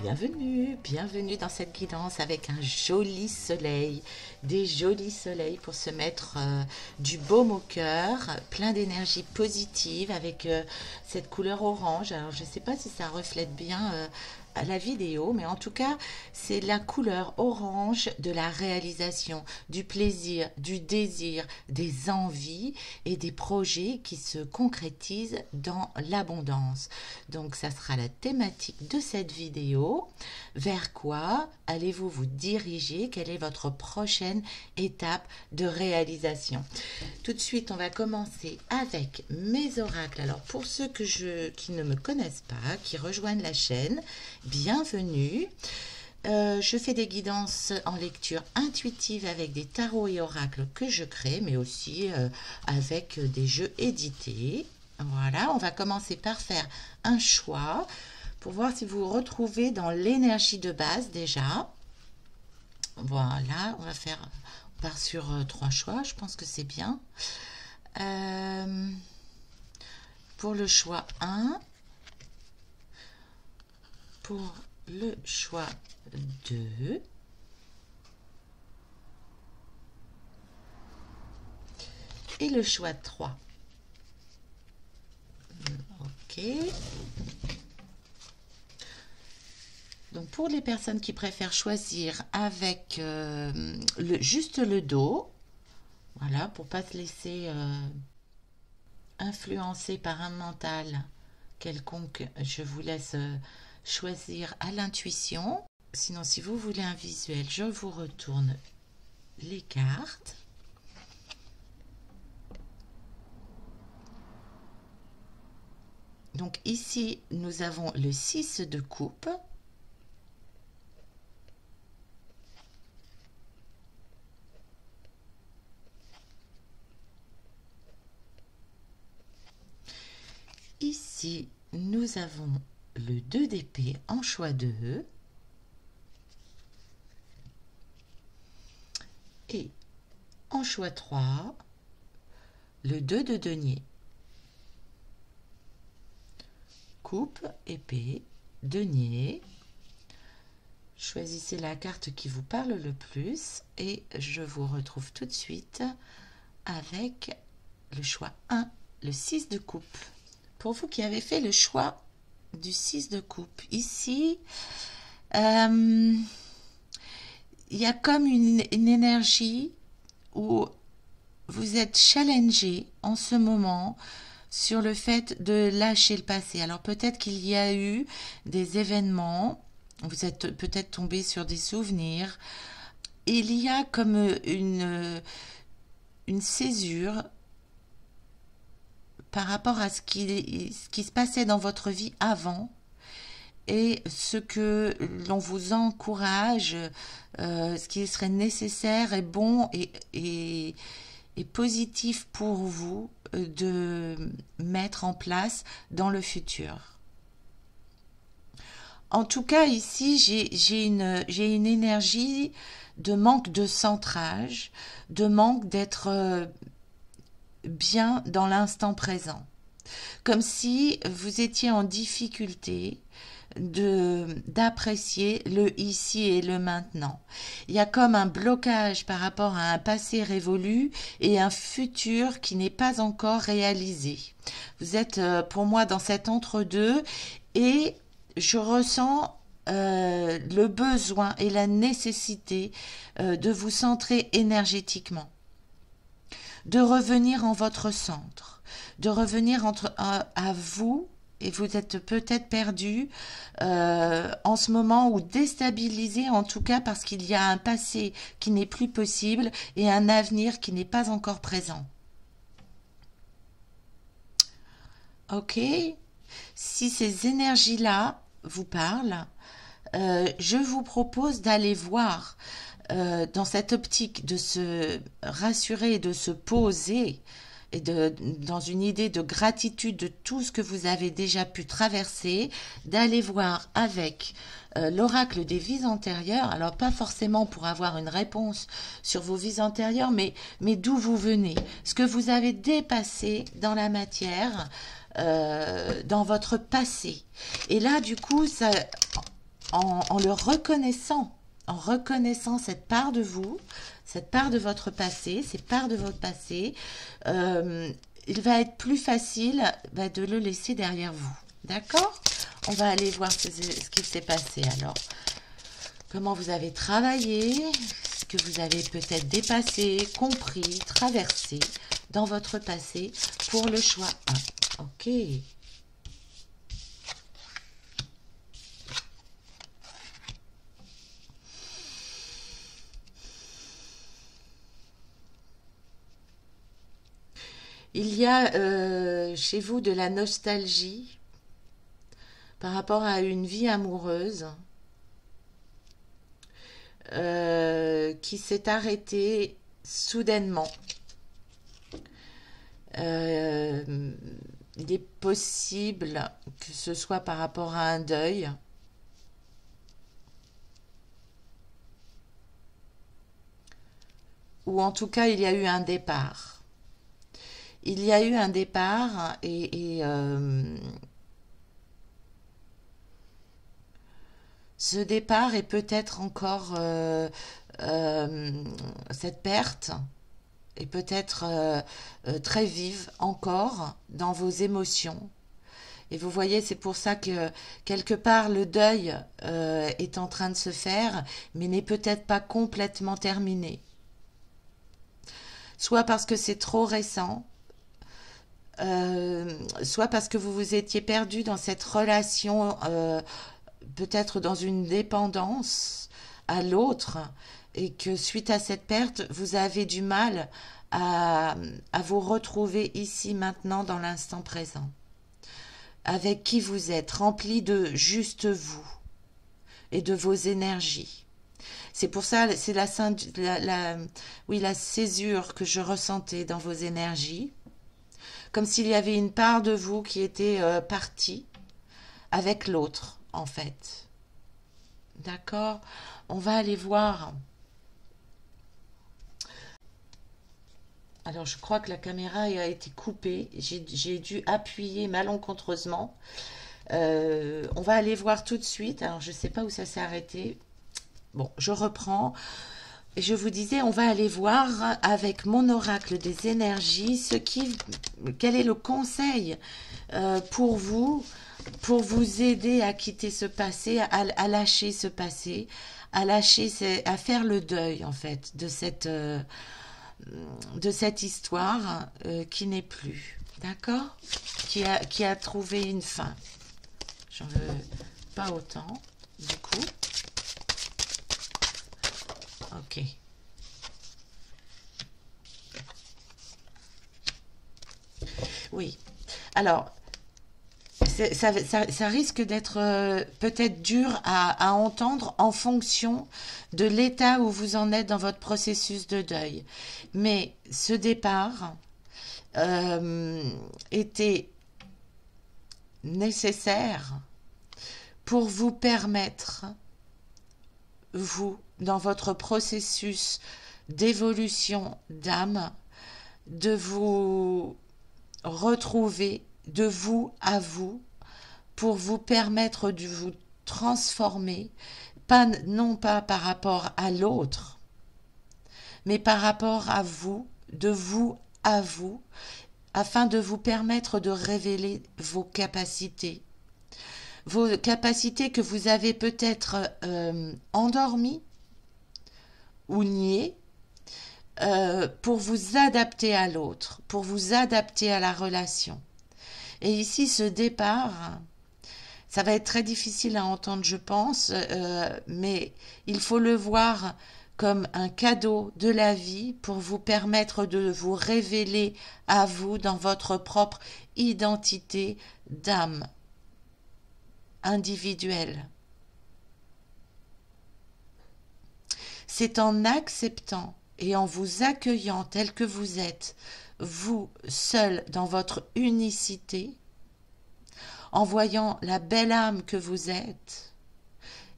Bienvenue, bienvenue dans cette guidance avec un joli soleil, des jolis soleils pour se mettre du baume au cœur, plein d'énergie positive avec cette couleur orange. Alors je ne sais pas si ça reflète bien à la vidéo, mais en tout cas c'est la couleur orange de la réalisation, du plaisir, du désir, des envies et des projets qui se concrétisent dans l'abondance. Donc ça sera la thématique de cette vidéo. Vers quoi allez-vous vous diriger? Quelle est votre prochaine étape de réalisation? Tout de suite, on va commencer avec mes oracles. Alors pour ceux qui ne me connaissent pas, qui rejoignent la chaîne, bienvenue. Je fais des guidances en lecture intuitive avec des tarots et oracles que je crée, mais aussi avec des jeux édités. Voilà, on va commencer par faire un choix pour voir si vous vous retrouvez dans l'énergie de base déjà. Voilà, on part sur 3 choix, je pense que c'est bien. Pour le choix 1, pour le choix 2, et le choix 3. Ok. Donc pour les personnes qui préfèrent choisir avec juste le dos, voilà, pour pas se laisser influencer par un mental quelconque, je vous laisse choisir à l'intuition. Sinon, si vous voulez un visuel, je vous retourne les cartes. Donc ici, nous avons le 6 de coupe. Ici, nous avons le 2 d'épée en choix 2. Et en choix 3, le 2 de denier. Coupe, épée, denier. Choisissez la carte qui vous parle le plus et je vous retrouve tout de suite avec le choix 1, le 6 de coupe. Pour vous qui avez fait le choix du 6 de coupe, ici, il y a comme une énergie où vous êtes challengé en ce moment sur le fait de lâcher le passé. Alors peut-être qu'il y a eu des événements, vous êtes peut-être tombé sur des souvenirs. Il y a comme une césure par rapport à ce qui se passait dans votre vie avant et ce que l'on vous encourage, ce qui serait nécessaire et bon et positif pour vous de mettre en place dans le futur. En tout cas, ici, j'ai une énergie de manque de centrage, de manque d'être bien dans l'instant présent. Comme si vous étiez en difficulté d'apprécier le ici et le maintenant. Il y a comme un blocage par rapport à un passé révolu et un futur qui n'est pas encore réalisé. Vous êtes pour moi dans cet entre-deux et je ressens le besoin et la nécessité de vous centrer énergétiquement, de revenir en votre centre, de revenir à vous. Et vous êtes peut-être perdu en ce moment ou déstabilisé en tout cas parce qu'il y a un passé qui n'est plus possible et un avenir qui n'est pas encore présent. Ok? Si ces énergies-là vous parlent, je vous propose d'aller voir dans cette optique de se rassurer et de se poser et dans une idée de gratitude de tout ce que vous avez déjà pu traverser, d'aller voir avec l'oracle des vies antérieures, alors pas forcément pour avoir une réponse sur vos vies antérieures, mais d'où vous venez, ce que vous avez dépassé dans la matière, dans votre passé. Et là, du coup, ça, en le reconnaissant, en reconnaissant cette part de vous, cette part de votre passé, ces parts de votre passé, il va être plus facile de le laisser derrière vous. D'accord? On va aller voir ce qui s'est passé alors. Comment vous avez travaillé, ce que vous avez peut-être dépassé, compris, traversé dans votre passé pour le choix 1. Ok. Il y a chez vous de la nostalgie par rapport à une vie amoureuse qui s'est arrêtée soudainement. Il est possible que ce soit par rapport à un deuil. Ou en tout cas, il y a eu un départ. Il y a eu un départ et ce départ est peut-être encore cette perte est peut-être très vive encore dans vos émotions. Et vous voyez, c'est pour ça que quelque part le deuil est en train de se faire, mais n'est peut-être pas complètement terminé. Soit parce que c'est trop récent, soit parce que vous vous étiez perdu dans cette relation, peut-être dans une dépendance à l'autre, et que suite à cette perte, vous avez du mal à vous retrouver ici, maintenant, dans l'instant présent, avec qui vous êtes, rempli de juste vous et de vos énergies. C'est pour ça, c'est la césure que je ressentais dans vos énergies, comme s'il y avait une part de vous qui était partie avec l'autre, en fait. D'accord? On va aller voir. Alors, je crois que la caméra a été coupée. J'ai dû appuyer malencontreusement. On va aller voir tout de suite. Alors, je ne sais pas où ça s'est arrêté. Bon, je reprends. Je vous disais, on va aller voir avec mon oracle des énergies quel est le conseil pour vous aider à quitter ce passé, à lâcher ce passé, à faire le deuil en fait de cette histoire qui n'est plus, d'accord, qui a trouvé une fin. J'en veux pas autant, du coup. Ok. Oui. Alors, ça risque d'être peut-être dur à entendre en fonction de l'état où vous en êtes dans votre processus de deuil. Mais ce départ était nécessaire pour vous permettre, vous, dans votre processus d'évolution d'âme, de vous retrouver de vous à vous pour vous permettre de vous transformer, non pas par rapport à l'autre, mais par rapport à vous, de vous à vous, afin de vous permettre de révéler vos capacités que vous avez peut-être endormies ou niées, pour vous adapter à l'autre, pour vous adapter à la relation. Et ici, ce départ, ça va être très difficile à entendre, je pense, mais il faut le voir comme un cadeau de la vie pour vous permettre de vous révéler à vous dans votre propre identité d'âme individuelle. C'est en acceptant et en vous accueillant tel que vous êtes, vous seul dans votre unicité, en voyant la belle âme que vous êtes,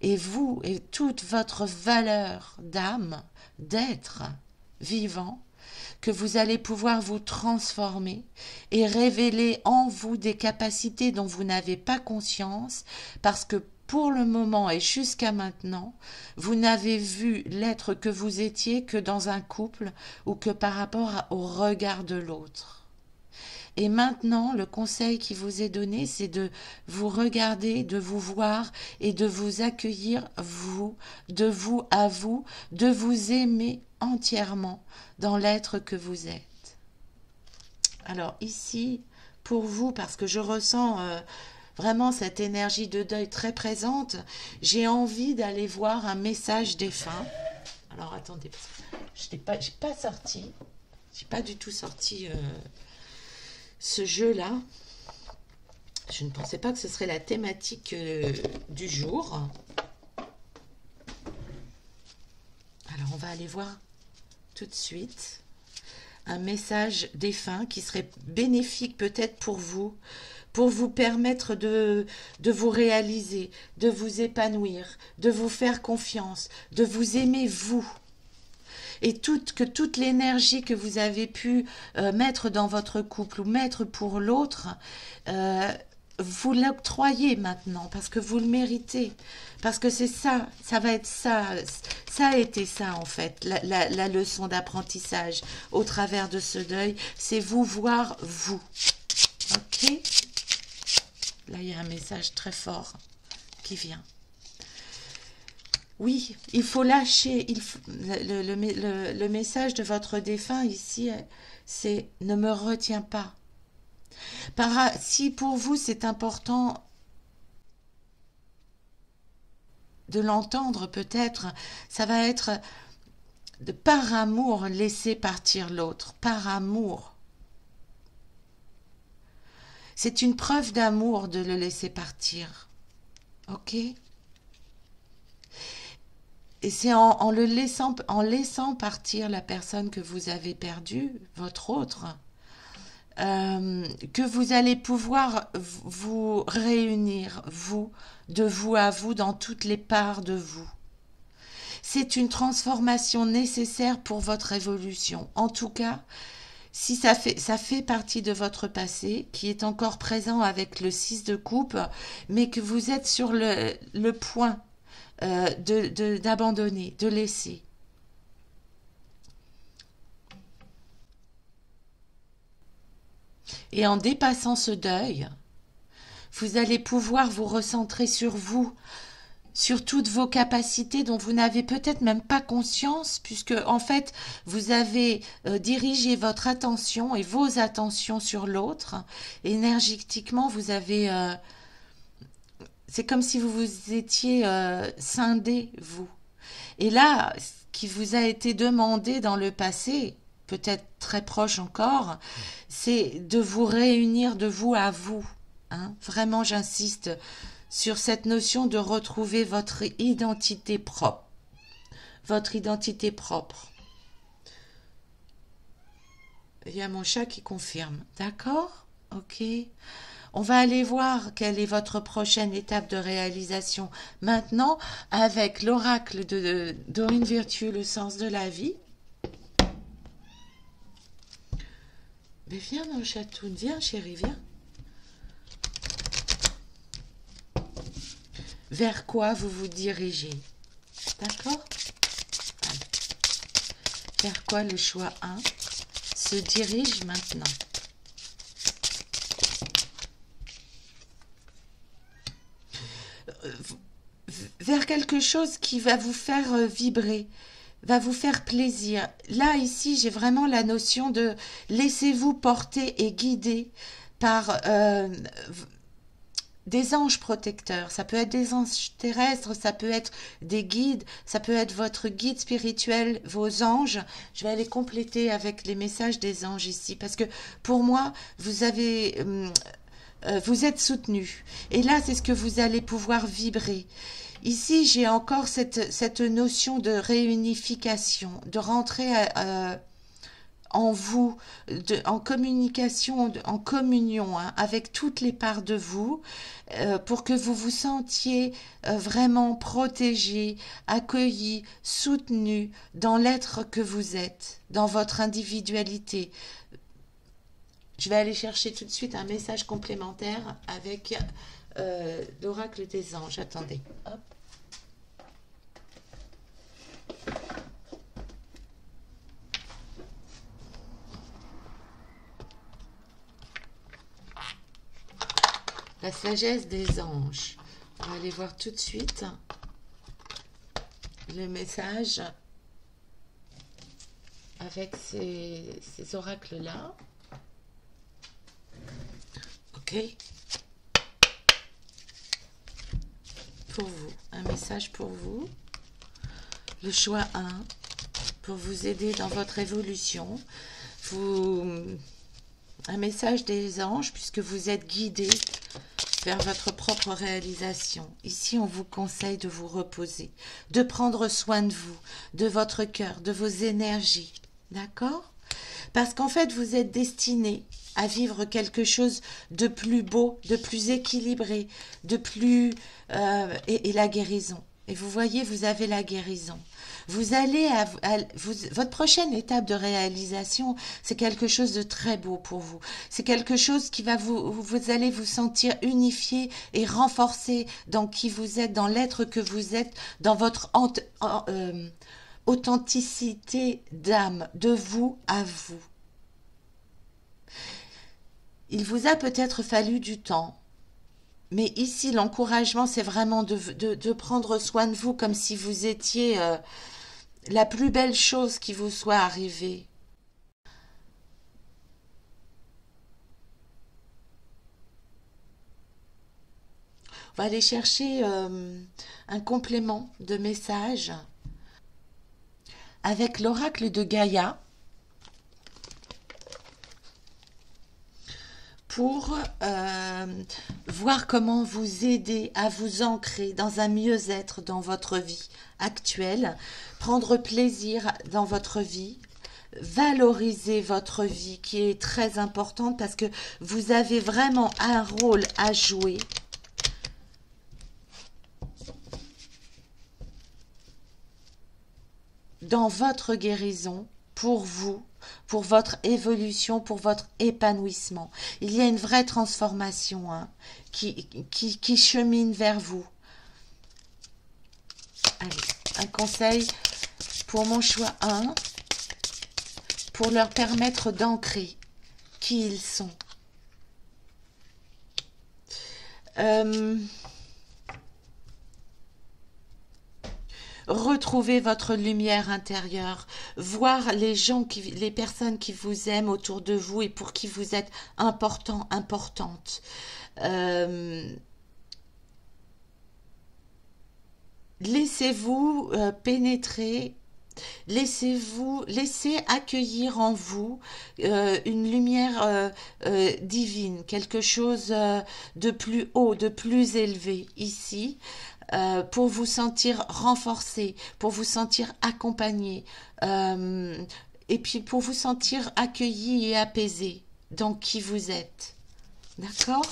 et vous et toute votre valeur d'âme, d'être vivant, que vous allez pouvoir vous transformer et révéler en vous des capacités dont vous n'avez pas conscience, parce que pour le moment et jusqu'à maintenant, vous n'avez vu l'être que vous étiez que dans un couple ou que par rapport au regard de l'autre. Et maintenant, le conseil qui vous est donné, c'est de vous regarder, de vous voir et de vous accueillir, vous, de vous à vous, de vous aimer entièrement dans l'être que vous êtes. Alors ici, pour vous, parce que je ressens vraiment cette énergie de deuil très présente, j'ai envie d'aller voir un message défunt. Alors attendez, j'ai pas sorti, j'ai pas du tout sorti ce jeu-là. Je ne pensais pas que ce serait la thématique du jour. Alors on va aller voir tout de suite un message défunt qui serait bénéfique peut-être pour vous permettre de vous réaliser, de vous épanouir, de vous faire confiance, de vous aimer vous. Et que toute l'énergie que vous avez pu mettre dans votre couple ou mettre pour l'autre, vous l'octroyez maintenant parce que vous le méritez. Parce que c'est ça, ça va être ça. Ça a été ça en fait, la leçon d'apprentissage au travers de ce deuil. C'est vous voir vous. Ok ? Là, il y a un message très fort qui vient. Oui, il faut lâcher. Le message de votre défunt ici, c'est « ne me retiens pas ». Si pour vous c'est important de l'entendre peut-être, ça va être de par amour laisser partir l'autre, par amour. C'est une preuve d'amour de le laisser partir. Ok ? Et c'est en laissant partir la personne que vous avez perdue, votre autre, que vous allez pouvoir vous réunir, de vous à vous, dans toutes les parts de vous. C'est une transformation nécessaire pour votre évolution. En tout cas, si ça fait partie de votre passé, qui est encore présent avec le 6 de coupe, mais que vous êtes sur le point d'abandonner, de laisser. Et en dépassant ce deuil, vous allez pouvoir vous recentrer sur vous, sur toutes vos capacités dont vous n'avez peut-être même pas conscience, puisque en fait, vous avez dirigé votre attention et vos attentions sur l'autre. Énergétiquement, vous avez... c'est comme si vous vous étiez scindé, vous. Et là, ce qui vous a été demandé dans le passé, peut-être très proche encore, c'est de vous réunir de vous à vous. Hein. Vraiment, j'insiste sur cette notion de retrouver votre identité propre. Votre identité propre. Il y a mon chat qui confirme. D'accord ? Ok. On va aller voir quelle est votre prochaine étape de réalisation maintenant avec l'oracle de Dorine Virtue, le sens de la vie. Mais viens mon chatoun, viens chérie, viens. Vers quoi vous vous dirigez? D'accord? Vers quoi le choix 1 se dirige maintenant? Vers quelque chose qui va vous faire vibrer, va vous faire plaisir. Là, ici, j'ai vraiment la notion de laissez-vous porter et guider par des anges protecteurs. Ça peut être des anges terrestres, ça peut être des guides, ça peut être votre guide spirituel, vos anges. Je vais aller compléter avec les messages des anges ici, parce que pour moi, vous êtes soutenu. Et là, c'est ce que vous allez pouvoir vibrer. Ici, j'ai encore cette notion de réunification, de rentrer en vous, en communication, en communion avec toutes les parts de vous, pour que vous vous sentiez vraiment protégé, accueilli, soutenu dans l'être que vous êtes, dans votre individualité. Je vais aller chercher tout de suite un message complémentaire avec l'oracle des anges. Attendez. Hop. La sagesse des anges. On va aller voir tout de suite le message avec ces oracles-là. Ok. Pour vous, un message pour vous. Le choix 1, pour vous aider dans votre évolution. Un message des anges, puisque vous êtes guidé vers votre propre réalisation. Ici, on vous conseille de vous reposer, de prendre soin de vous, de votre cœur, de vos énergies. D'accord? Parce qu'en fait, vous êtes destiné à vivre quelque chose de plus beau, de plus équilibré, de plus... et la guérison. Et vous voyez, vous avez la guérison. Vous allez votre prochaine étape de réalisation, c'est quelque chose de très beau pour vous. C'est quelque chose qui va vous allez vous sentir unifié et renforcé dans qui vous êtes, dans l'être que vous êtes, dans votre authenticité d'âme, de vous à vous. Il vous a peut-être fallu du temps. Mais ici, l'encouragement, c'est vraiment de prendre soin de vous comme si vous étiez la plus belle chose qui vous soit arrivée. On va aller chercher un complément de message avec l'oracle de Gaïa pour voir comment vous aider à vous ancrer dans un mieux-être dans votre vie actuelle, prendre plaisir dans votre vie, valoriser votre vie qui est très importante parce que vous avez vraiment un rôle à jouer. Dans votre guérison, pour vous, pour votre évolution, pour votre épanouissement. Il y a une vraie transformation qui chemine vers vous. Allez, un conseil pour mon choix 1, pour leur permettre d'ancrer qui ils sont. Retrouvez votre lumière intérieure, voir les personnes qui vous aiment autour de vous et pour qui vous êtes important, importante. Laissez-vous pénétrer, laissez accueillir en vous une lumière divine, quelque chose de plus haut, de plus élevé ici. Pour vous sentir renforcé, pour vous sentir accompagné, et puis pour vous sentir accueilli et apaisé dans qui vous êtes. D'accord?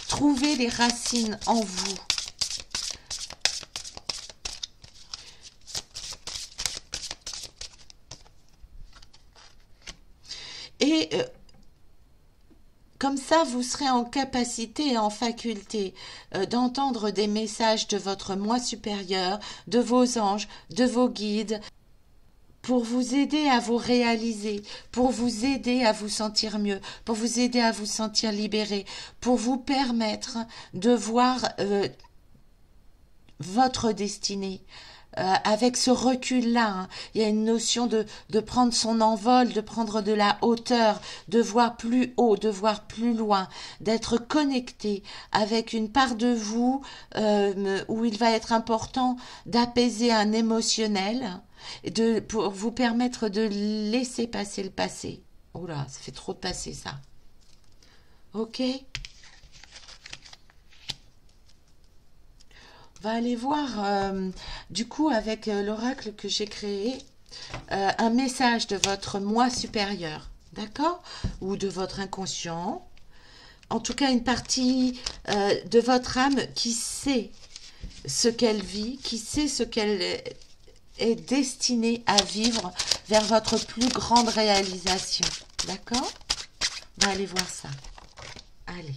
Trouvez les racines en vous. Et comme ça, vous serez en capacité et en faculté d'entendre des messages de votre moi supérieur, de vos anges, de vos guides, pour vous aider à vous réaliser, pour vous aider à vous sentir mieux, pour vous aider à vous sentir libéré, pour vous permettre de voir votre destinée. Avec ce recul-là, hein, il y a une notion de prendre son envol, de prendre de la hauteur, de voir plus haut, de voir plus loin, d'être connecté avec une part de vous où il va être important d'apaiser un émotionnel, pour vous permettre de laisser passer le passé. Oh là, ça fait trop de passé ça. Ok ? On va aller voir, du coup, avec l'oracle que j'ai créé, un message de votre moi supérieur, d'accord? Ou de votre inconscient. En tout cas, une partie de votre âme qui sait ce qu'elle vit, qui sait ce qu'elle est destinée à vivre vers votre plus grande réalisation. D'accord? On va aller voir ça. Allez.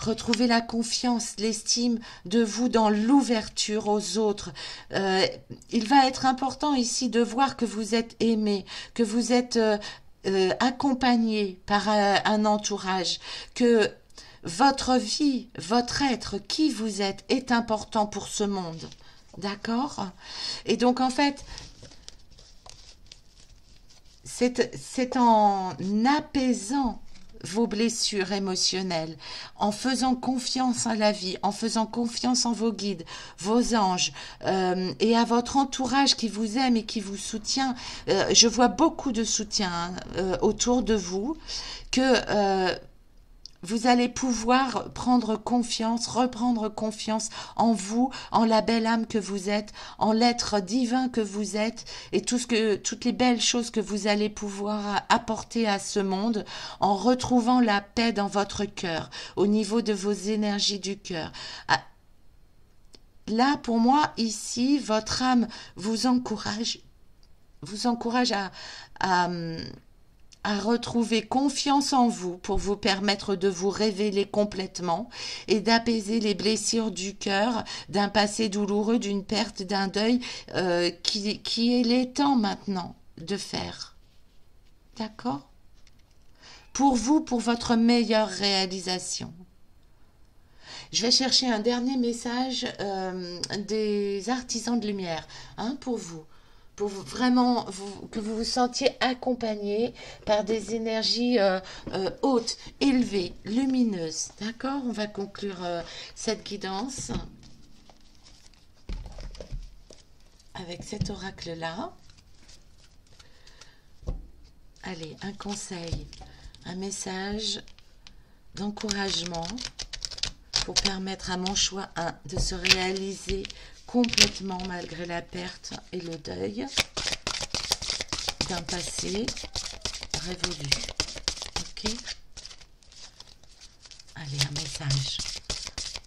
Retrouvez la confiance, l'estime de vous dans l'ouverture aux autres. Il va être important ici de voir que vous êtes aimé, que vous êtes accompagné par un entourage, que votre vie, votre être, qui vous êtes, est important pour ce monde. D'accord? Et donc, en fait, c'est en apaisant vos blessures émotionnelles, en faisant confiance à la vie, en faisant confiance en vos guides, vos anges, et à votre entourage qui vous aime et qui vous soutient. Je vois beaucoup de soutien autour de vous, que vous allez pouvoir prendre confiance, reprendre confiance en vous, en la belle âme que vous êtes, en l'être divin que vous êtes, et toutes les belles choses que vous allez pouvoir apporter à ce monde, en retrouvant la paix dans votre cœur, au niveau de vos énergies du cœur. Là, pour moi, ici, votre âme vous encourage à retrouver confiance en vous pour vous permettre de vous révéler complètement et d'apaiser les blessures du cœur d'un passé douloureux, d'une perte, d'un deuil qui est les temps maintenant de faire. D'accord? Pour vous, pour votre meilleure réalisation. Je vais chercher un dernier message des artisans de lumière, hein, pour vous vraiment que vous vous sentiez accompagné par des énergies hautes, élevées, lumineuses. D'accord? On va conclure cette guidance avec cet oracle-là. Allez, un conseil, un message d'encouragement pour permettre à mon choix 1 de se réaliser complètement malgré la perte et le deuil d'un passé révolu. Ok? Allez, un message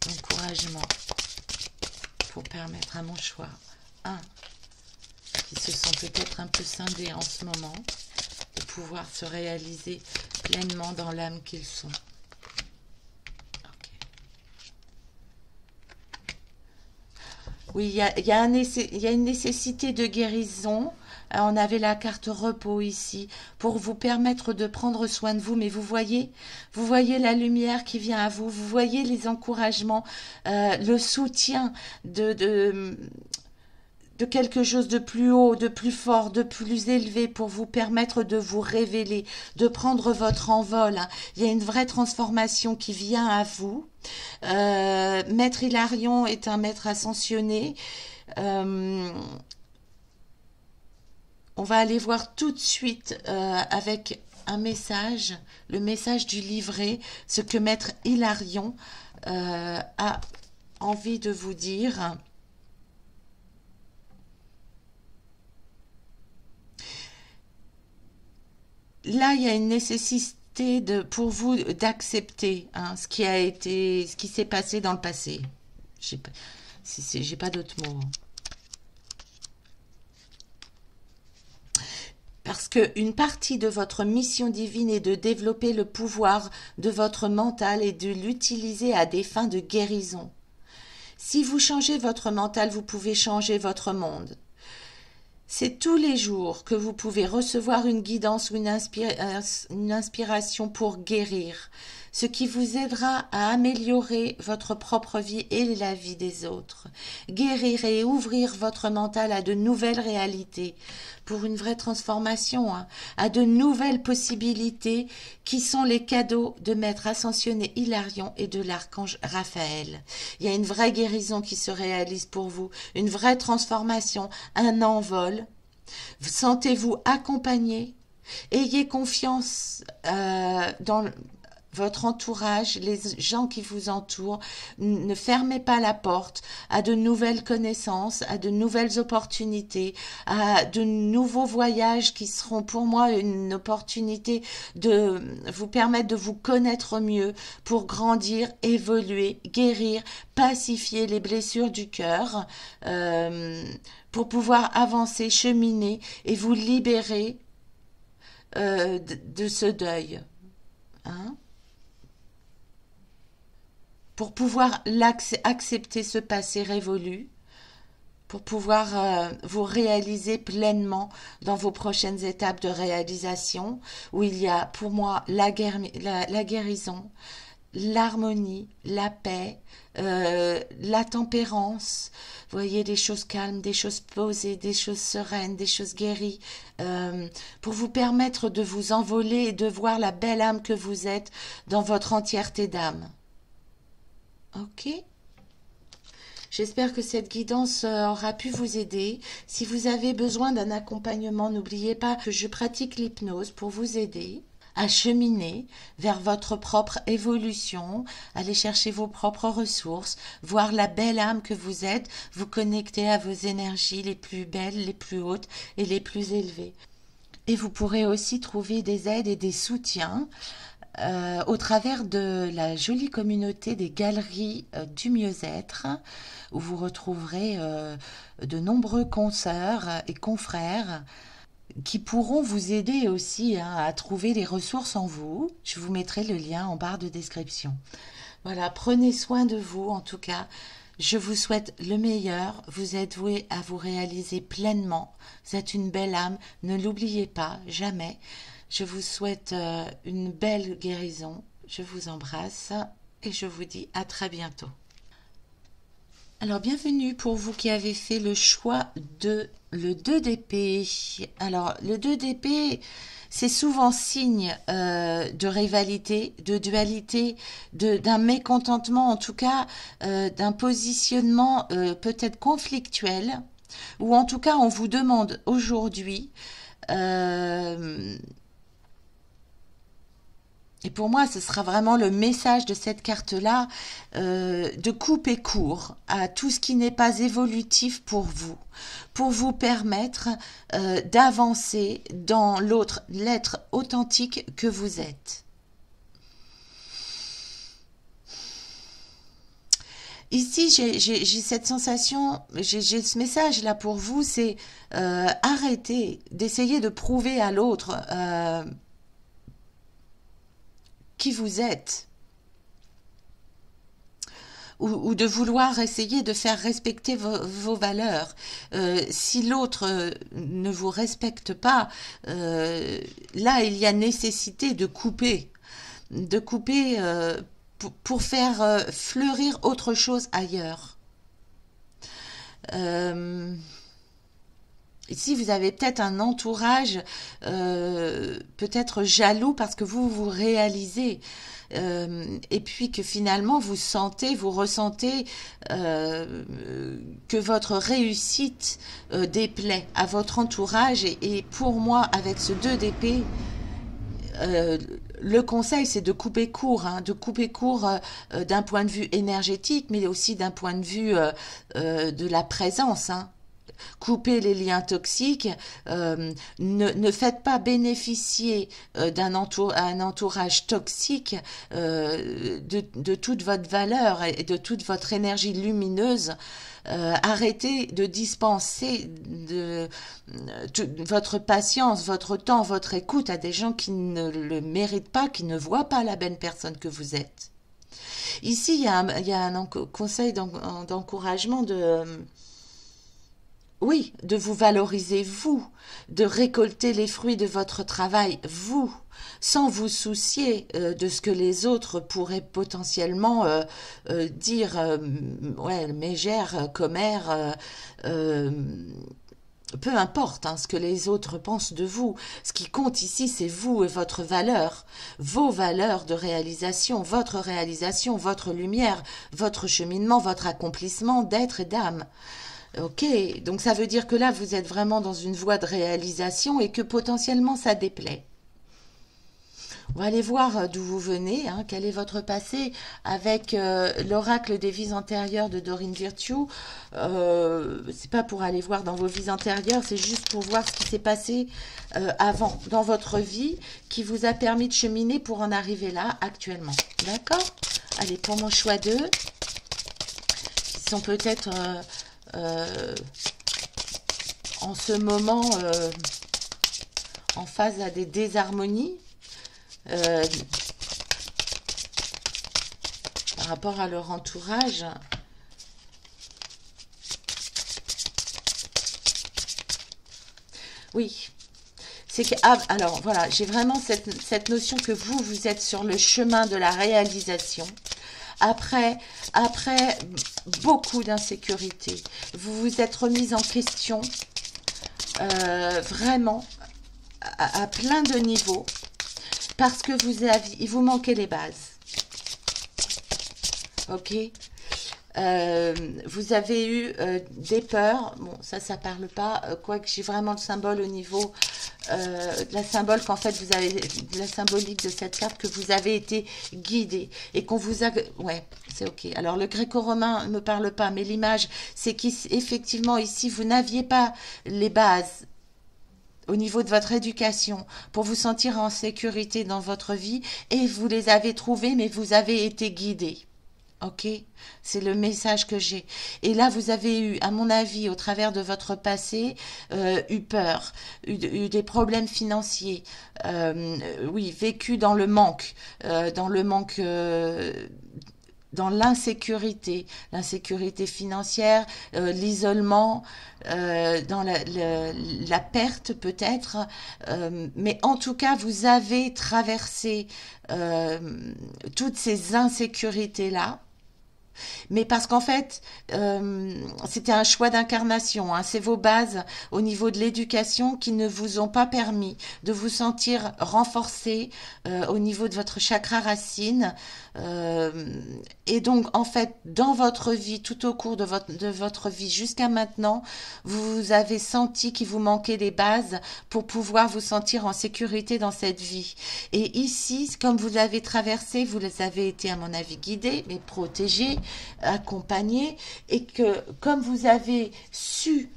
d'encouragement pour permettre à mon choix 1 qui se sent peut-être un peu scindé en ce moment de pouvoir se réaliser pleinement dans l'âme qu'ils sont. Oui, il y a une nécessité de guérison. On avait la carte repos ici pour vous permettre de prendre soin de vous. Mais vous voyez la lumière qui vient à vous. Vous voyez les encouragements, le soutien de quelque chose de plus haut, de plus fort, de plus élevé pour vous permettre de vous révéler, de prendre votre envol. Il y a une vraie transformation qui vient à vous. Maître Hilarion est un maître ascensionné. On va aller voir tout de suite avec un message, le message du livret, ce que Maître Hilarion a envie de vous dire. Là, il y a une nécessité pour vous d'accepter ce qui s'est passé dans le passé. J'ai pas d'autres mots. Parce qu'une partie de votre mission divine est de développer le pouvoir de votre mental et de l'utiliser à des fins de guérison. Si vous changez votre mental, vous pouvez changer votre monde. C'est tous les jours que vous pouvez recevoir une guidance ou une inspiration pour guérir, ce qui vous aidera à améliorer votre propre vie et la vie des autres. Guérir et ouvrir votre mental à de nouvelles réalités, pour une vraie transformation, à de nouvelles possibilités qui sont les cadeaux de Maître Ascensionné Hilarion et de l'Archange Raphaël. Il y a une vraie guérison qui se réalise pour vous, une vraie transformation, un envol. Sentez-vous accompagné, ayez confiance dans votre entourage, les gens qui vous entourent. Ne fermez pas la porte à de nouvelles connaissances, à de nouvelles opportunités, à de nouveaux voyages qui seront pour moi une opportunité de vous permettre de vous connaître mieux pour grandir, évoluer, guérir, pacifier les blessures du cœur, pour pouvoir avancer, cheminer et vous libérer de ce deuil. Hein? pour pouvoir accepter ce passé révolu, pour pouvoir vous réaliser pleinement dans vos prochaines étapes de réalisation, où il y a pour moi la guérison, l'harmonie, la paix, la tempérance, vous voyez, des choses calmes, des choses posées, des choses sereines, des choses guéries, pour vous permettre de vous envoler et de voir la belle âme que vous êtes dans votre entièreté d'âme. Ok? J'espère que cette guidance aura pu vous aider. Si vous avez besoin d'un accompagnement, n'oubliez pas que je pratique l'hypnose pour vous aider à cheminer vers votre propre évolution, aller chercher vos propres ressources, voir la belle âme que vous êtes, vous connecter à vos énergies les plus belles, les plus hautes et les plus élevées. Et vous pourrez aussi trouver des aides et des soutiens au travers de la jolie communauté des galeries du mieux-être, où vous retrouverez de nombreux consoeurs et confrères qui pourront vous aider aussi à trouver les ressources en vous. Je vous mettrai le lien en barre de description. Voilà, prenez soin de vous en tout cas. Je vous souhaite le meilleur. Vous êtes voué à vous réaliser pleinement. Vous êtes une belle âme. Ne l'oubliez pas, jamais. Je vous souhaite une belle guérison. Je vous embrasse et je vous dis à très bientôt. Alors, bienvenue pour vous qui avez fait le choix de le 2 d'épée. Alors, le 2 d'épée, c'est souvent signe de rivalité, de dualité, d'un mécontentement, en tout cas d'un positionnement peut-être conflictuel, ou en tout cas on vous demande aujourd'hui et pour moi, ce sera vraiment le message de cette carte-là, de couper court à tout ce qui n'est pas évolutif pour vous permettre d'avancer dans l'être authentique que vous êtes. Ici, j'ai cette sensation, j'ai ce message-là pour vous, c'est arrêtez d'essayer de prouver à l'autre qui vous êtes, ou de vouloir essayer de faire respecter vos valeurs. Si l'autre ne vous respecte pas, là il y a nécessité de couper pour faire fleurir autre chose ailleurs. Ici, vous avez peut-être un entourage peut-être jaloux parce que vous réalisez et puis que finalement vous ressentez que votre réussite déplaît à votre entourage et pour moi, avec ce 2 d'épée, le conseil, c'est de couper court, d'un point de vue énergétique, mais aussi d'un point de vue de la présence, Coupez les liens toxiques, ne faites pas bénéficier un entourage toxique de toute votre valeur et de toute votre énergie lumineuse. Arrêtez de dispenser votre patience, votre temps, votre écoute à des gens qui ne le méritent pas, qui ne voient pas la belle personne que vous êtes. Ici, il y a un conseil d'encouragement oui, de vous valoriser, vous, de récolter les fruits de votre travail, vous, sans vous soucier de ce que les autres pourraient potentiellement dire, ouais, mégère, commère, peu importe ce que les autres pensent de vous. Ce qui compte ici, c'est vous et votre valeur, vos valeurs de réalisation, votre lumière, votre cheminement, votre accomplissement d'être et d'âme. Ok, donc ça veut dire que là, vous êtes vraiment dans une voie de réalisation et que potentiellement ça déplaît. On va aller voir d'où vous venez, quel est votre passé avec l'oracle des vies antérieures de Doreen Virtue. C'est pas pour aller voir dans vos vies antérieures, c'est juste pour voir ce qui s'est passé avant dans votre vie qui vous a permis de cheminer pour en arriver là actuellement. D'accord? Allez, pour mon choix 2, ils sont peut-être en ce moment en phase à des désharmonies. par rapport à leur entourage. Oui, c'est que, ah, alors voilà, j'ai vraiment cette notion que vous êtes sur le chemin de la réalisation. Après beaucoup d'insécurité, vous vous êtes remise en question, vraiment, à plein de niveaux, parce que il vous manquait les bases, ok. Vous avez eu des peurs, bon ça parle pas, quoique j'ai vraiment le symbole au niveau la symbole qu'en fait vous avez, la symbolique de cette carte, que vous avez été guidé et qu'on vous a, ouais c'est ok. Alors le gréco-romain ne me parle pas, mais l'image c'est qu'effectivement ici vous n'aviez pas les bases au niveau de votre éducation pour vous sentir en sécurité dans votre vie, et vous les avez trouvées, mais vous avez été guidé. Ok, c'est le message que j'ai. Et là, vous avez eu, à mon avis, au travers de votre passé, eu peur, eu des problèmes financiers, oui, vécu dans le manque, dans l'insécurité financière, l'isolement, dans la perte peut-être, mais en tout cas, vous avez traversé toutes ces insécurités-là, mais parce qu'en fait, c'était un choix d'incarnation, hein. C'est vos bases au niveau de l'éducation qui ne vous ont pas permis de vous sentir renforcé au niveau de votre chakra racine. Et donc, en fait, dans votre vie, tout au cours de votre vie jusqu'à maintenant, vous avez senti qu'il vous manquait des bases pour pouvoir vous sentir en sécurité dans cette vie. Et ici, comme vous l'avez traversé, vous les avez été, à mon avis, guidés, mais protégés, accompagnés, et que comme vous avez su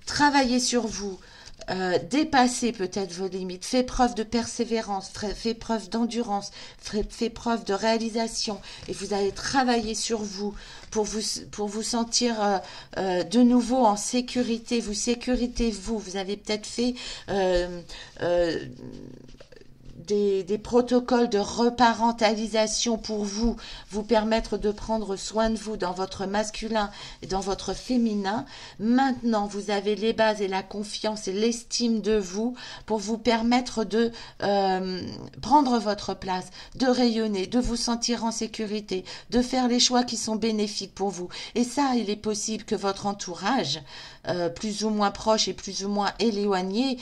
travailler sur vous, dépasser peut-être vos limites, fait preuve de persévérance, fait preuve d'endurance, fait preuve de réalisation, et vous avez travaillé sur vous pour vous sentir de nouveau en sécurité, vous avez peut-être fait des protocoles de reparentalisation pour vous permettre de prendre soin de vous dans votre masculin et dans votre féminin. Maintenant, vous avez les bases et la confiance et l'estime de vous pour vous permettre de prendre votre place, de rayonner, de vous sentir en sécurité, de faire les choix qui sont bénéfiques pour vous. Et ça, il est possible que votre entourage, plus ou moins proche et plus ou moins éloigné,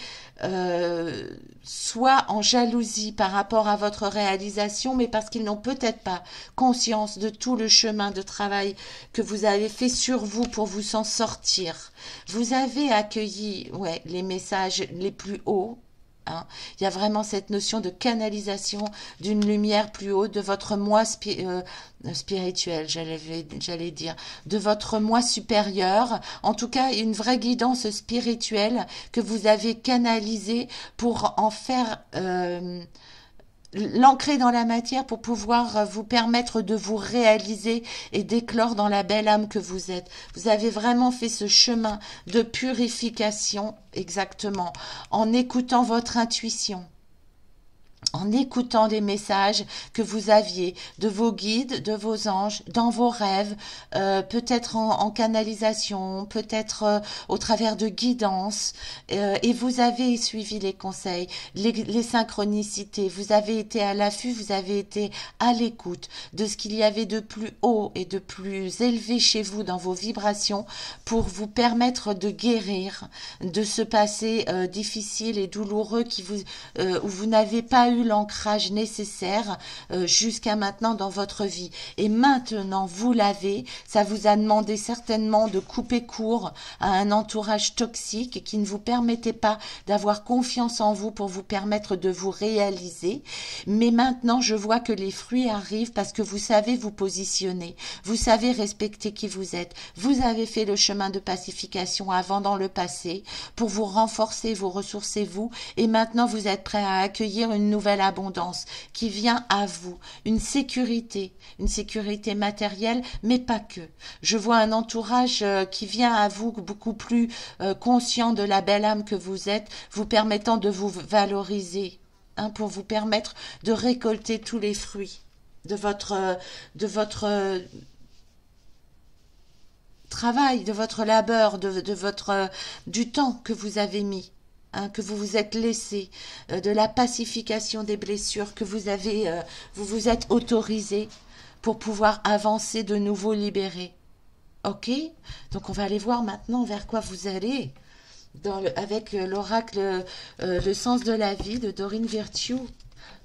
soit en jalousie par rapport à votre réalisation, mais parce qu'ils n'ont peut-être pas conscience de tout le chemin de travail que vous avez fait sur vous pour vous en sortir. Vous avez accueilli, ouais, les messages les plus hauts. Hein. Il y a vraiment cette notion de canalisation d'une lumière plus haute, de votre moi spirituel, j'allais dire, de votre moi supérieur, en tout cas une vraie guidance spirituelle que vous avez canalisée pour en faire l'ancrer dans la matière, pour pouvoir vous permettre de vous réaliser et d'éclore dans la belle âme que vous êtes. Vous avez vraiment fait ce chemin de purification, exactement, en écoutant votre intuition, en écoutant des messages que vous aviez de vos guides, de vos anges, dans vos rêves, peut-être en canalisation, peut-être au travers de guidance, et vous avez suivi les conseils, les synchronicités, vous avez été à l'affût, vous avez été à l'écoute de ce qu'il y avait de plus haut et de plus élevé chez vous dans vos vibrations pour vous permettre de guérir de ce passé difficile et douloureux où vous n'avez pas eu l'ancrage nécessaire jusqu'à maintenant dans votre vie. Et maintenant, vous l'avez. Ça vous a demandé certainement de couper court à un entourage toxique qui ne vous permettait pas d'avoir confiance en vous pour vous permettre de vous réaliser. Mais maintenant, je vois que les fruits arrivent parce que vous savez vous positionner. Vous savez respecter qui vous êtes. Vous avez fait le chemin de pacification avant dans le passé pour vous renforcer, vous ressourcer vous. Et maintenant, vous êtes prêt à accueillir une nouvelle abondance qui vient à vous, une sécurité matérielle, mais pas que. Je vois un entourage qui vient à vous beaucoup plus conscient de la belle âme que vous êtes, vous permettant de vous valoriser, hein, pour vous permettre de récolter tous les fruits. de votre travail, de votre labeur, de votre du temps que vous avez mis, hein, que vous vous êtes laissé, de la pacification des blessures que vous avez, vous vous êtes autorisé pour pouvoir avancer de nouveau libéré. Ok? Donc on va aller voir maintenant vers quoi vous allez avec l'oracle Le sens de la vie de Dorine Virtue.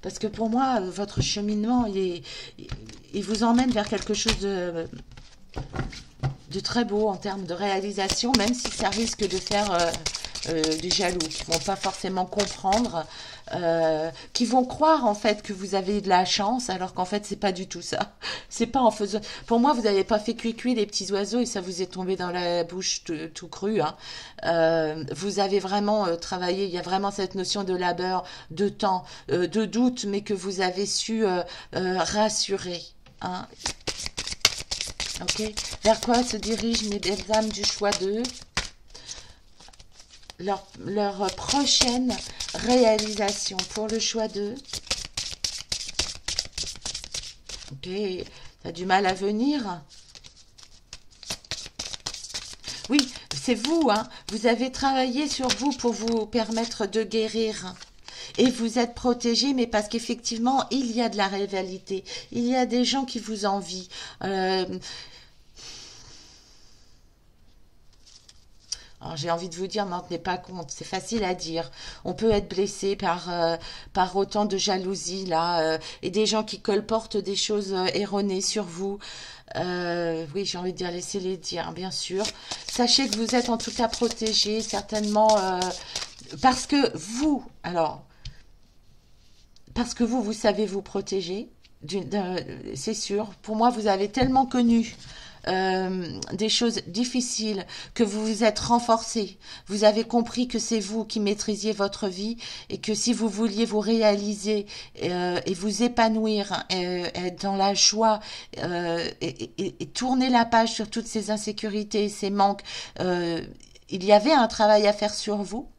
Parce que pour moi, votre cheminement, il vous emmène vers quelque chose de très beau en termes de réalisation, même si ça risque de faire des jaloux qui vont pas forcément comprendre, qui vont croire en fait que vous avez de la chance, alors qu'en fait c'est pas du tout ça. C'est pas en faisant. Pour moi, vous n'avez pas fait cuit les petits oiseaux et ça vous est tombé dans la bouche tout cru. Hein. Vous avez vraiment travaillé. Il y a vraiment cette notion de labeur, de temps, de doute, mais que vous avez su rassurer. Hein. Ok. Vers quoi se dirigent mes belles âmes du choix d'eux? Leur prochaine réalisation pour le choix d'eux. Ok, t'as du mal à venir. Oui, c'est vous, hein. Vous avez travaillé sur vous pour vous permettre de guérir. Et vous êtes protégé, mais parce qu'effectivement, il y a de la rivalité. Il y a des gens qui vous envient. Alors, j'ai envie de vous dire, n'en tenez pas compte, c'est facile à dire. On peut être blessé par autant de jalousie, là, et des gens qui colportent des choses erronées sur vous. Oui, j'ai envie de dire, laissez-les dire, bien sûr. Sachez que vous êtes en tout cas protégé, certainement, parce que vous, alors, parce que vous savez vous protéger, c'est sûr. Pour moi, vous avez tellement connu des choses difficiles que vous vous êtes renforcé. Vous avez compris que c'est vous qui maîtrisiez votre vie et que si vous vouliez vous réaliser et vous épanouir être dans la joie et tourner la page sur toutes ces insécurités et ces manques, il y avait un travail à faire sur vous.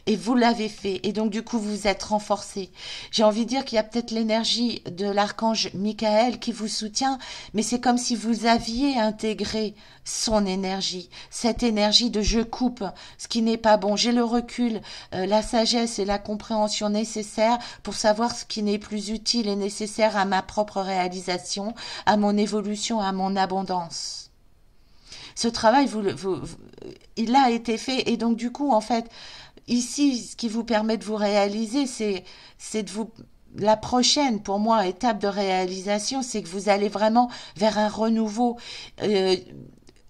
Et vous l'avez fait. Et donc, du coup, vous vous êtes renforcé. J'ai envie de dire qu'il y a peut-être l'énergie de l'archange Michael qui vous soutient, mais c'est comme si vous aviez intégré son énergie, cette énergie de je coupe ce qui n'est pas bon. J'ai le recul, la sagesse et la compréhension nécessaires pour savoir ce qui n'est plus utile et nécessaire à ma propre réalisation, à mon évolution, à mon abondance. Ce travail, il a été fait. Et donc, du coup, en fait, ici, ce qui vous permet de vous réaliser, c'est de vous... La prochaine, pour moi, étape de réalisation, c'est que vous allez vraiment vers un renouveau.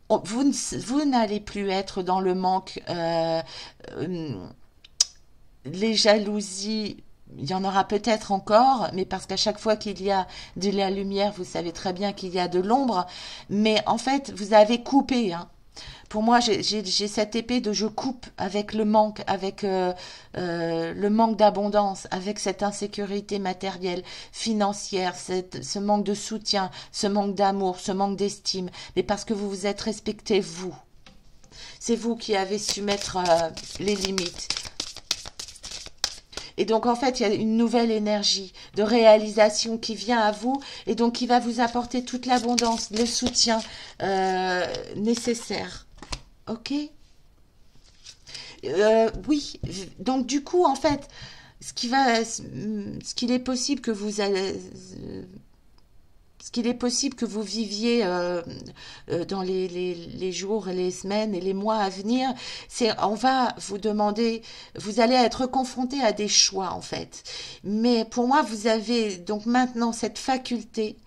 Vous n'allez plus être dans le manque, les jalousies. Il y en aura peut-être encore, mais parce qu'à chaque fois qu'il y a de la lumière, vous savez très bien qu'il y a de l'ombre. Mais en fait, vous avez coupé, hein. Pour moi, j'ai cette épée de je coupe avec le manque, avec le manque d'abondance, avec cette insécurité matérielle, financière, ce manque de soutien, ce manque d'amour, ce manque d'estime, mais parce que vous vous êtes respecté, vous. C'est vous qui avez su mettre les limites. Et donc, en fait, il y a une nouvelle énergie de réalisation qui vient à vous et donc qui va vous apporter toute l'abondance, le soutien nécessaire. Ok? Oui. Donc, du coup, en fait, ce qu'il est possible que vous allez... Ce qu'il est possible que vous viviez dans les jours, les semaines et les mois à venir, c'est on va vous demander, vous allez être confronté à des choix en fait. Mais pour moi, vous avez donc maintenant cette faculté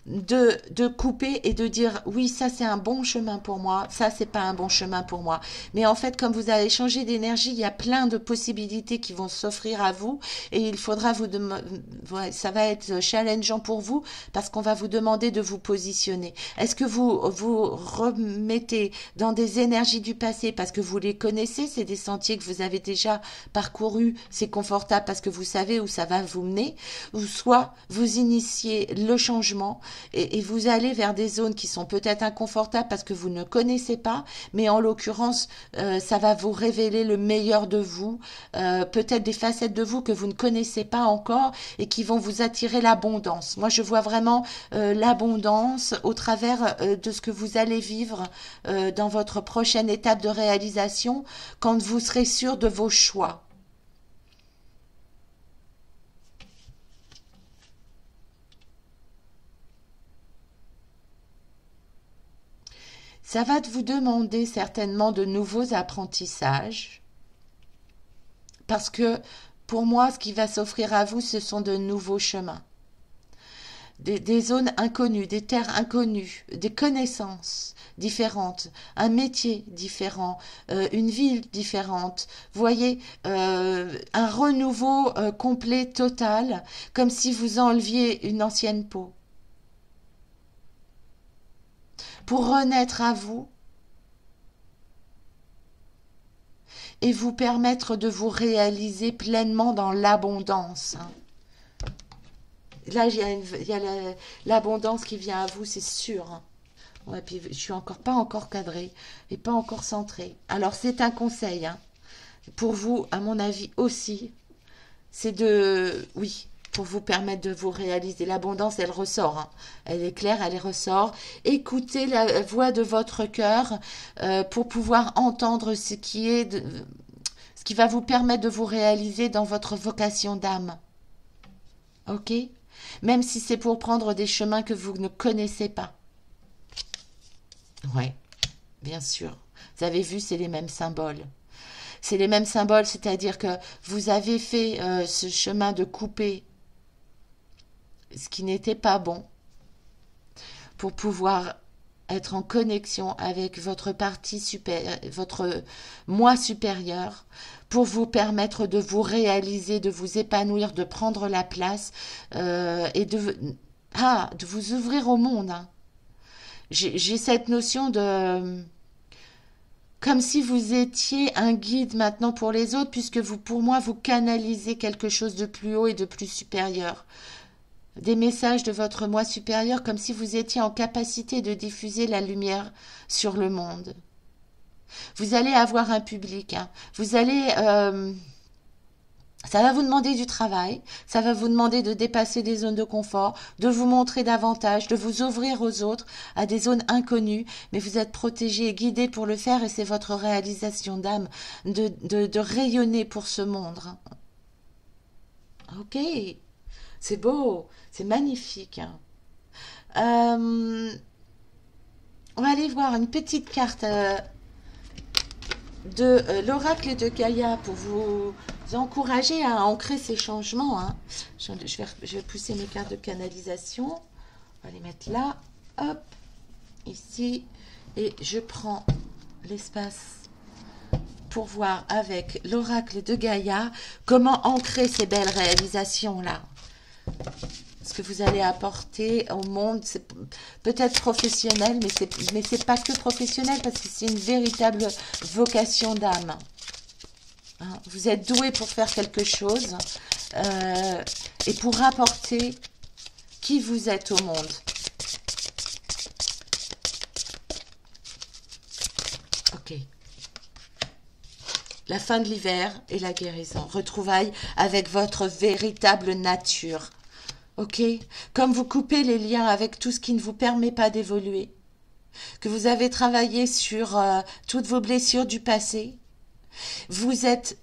de couper et de dire oui, ça c'est un bon chemin pour moi, ça c'est pas un bon chemin pour moi. Mais en fait, comme vous avez changé d'énergie, il y a plein de possibilités qui vont s'offrir à vous et il faudra vous ça va être challengeant pour vous parce qu'on va vous demander de vous positionner. Est-ce que vous remettez dans des énergies du passé parce que vous les connaissez, c'est des sentiers que vous avez déjà parcourus, c'est confortable parce que vous savez où ça va vous mener, ou soit vous initiez le changement et vous allez vers des zones qui sont peut-être inconfortables parce que vous ne connaissez pas, mais en l'occurrence, ça va vous révéler le meilleur de vous, peut-être des facettes de vous que vous ne connaissez pas encore et qui vont vous attirer l'abondance. Moi, je vois vraiment l'abondance au travers de ce que vous allez vivre dans votre prochaine étape de réalisation quand vous serez sûr de vos choix. Ça va vous demander certainement de nouveaux apprentissages parce que pour moi, ce qui va s'offrir à vous, ce sont de nouveaux chemins, des zones inconnues, des terres inconnues, des connaissances différentes, un métier différent, une ville différente. Vous voyez, un renouveau complet, total, comme si vous enleviez une ancienne peau pour renaître à vous et vous permettre de vous réaliser pleinement dans l'abondance. Là, il y a l'abondance qui vient à vous, c'est sûr. Ouais, puis je suis pas encore cadrée et pas encore centrée. Alors, c'est un conseil, hein. Pour vous, à mon avis aussi, c'est oui, pour vous permettre de vous réaliser. L'abondance, elle ressort, hein. Elle est claire, elle ressort. Écoutez la voix de votre cœur pour pouvoir entendre ce qui va vous permettre de vous réaliser dans votre vocation d'âme. Ok? Même si c'est pour prendre des chemins que vous ne connaissez pas. Ouais, bien sûr. Vous avez vu, c'est les mêmes symboles. C'est les mêmes symboles, c'est-à-dire que vous avez fait ce chemin de couper ce qui n'était pas bon pour pouvoir être en connexion avec votre partie supérieure, votre moi supérieur, pour vous permettre de vous réaliser, de vous épanouir, de prendre la place et de vous ouvrir au monde. Hein. J'ai cette notion de comme si vous étiez un guide maintenant pour les autres, puisque vous, pour moi, vous canalisez quelque chose de plus haut et de plus supérieur. Des messages de votre moi supérieur, comme si vous étiez en capacité de diffuser la lumière sur le monde. Vous allez avoir un public, hein. Vous allez... ça va vous demander du travail, ça va vous demander de dépasser des zones de confort, de vous montrer davantage, de vous ouvrir aux autres, à des zones inconnues, mais vous êtes protégé et guidé pour le faire et c'est votre réalisation d'âme de rayonner pour ce monde. Ok, c'est beau, c'est magnifique. On va aller voir une petite carte de l'oracle de Gaïa pour vous encourager à ancrer ces changements. Hein. Je vais pousser mes cartes de canalisation. On va les mettre là. Hop, ici. Et je prends l'espace pour voir avec l'oracle de Gaïa comment ancrer ces belles réalisations-là. Ce que vous allez apporter au monde, c'est peut-être professionnel, mais c'est pas que professionnel parce que c'est une véritable vocation d'âme. Hein, vous êtes doué pour faire quelque chose et pour apporter qui vous êtes au monde. Ok. La fin de l'hiver et la guérison. Retrouvailles avec votre véritable nature. Ok, comme vous coupez les liens avec tout ce qui ne vous permet pas d'évoluer, que vous avez travaillé sur toutes vos blessures du passé, vous êtes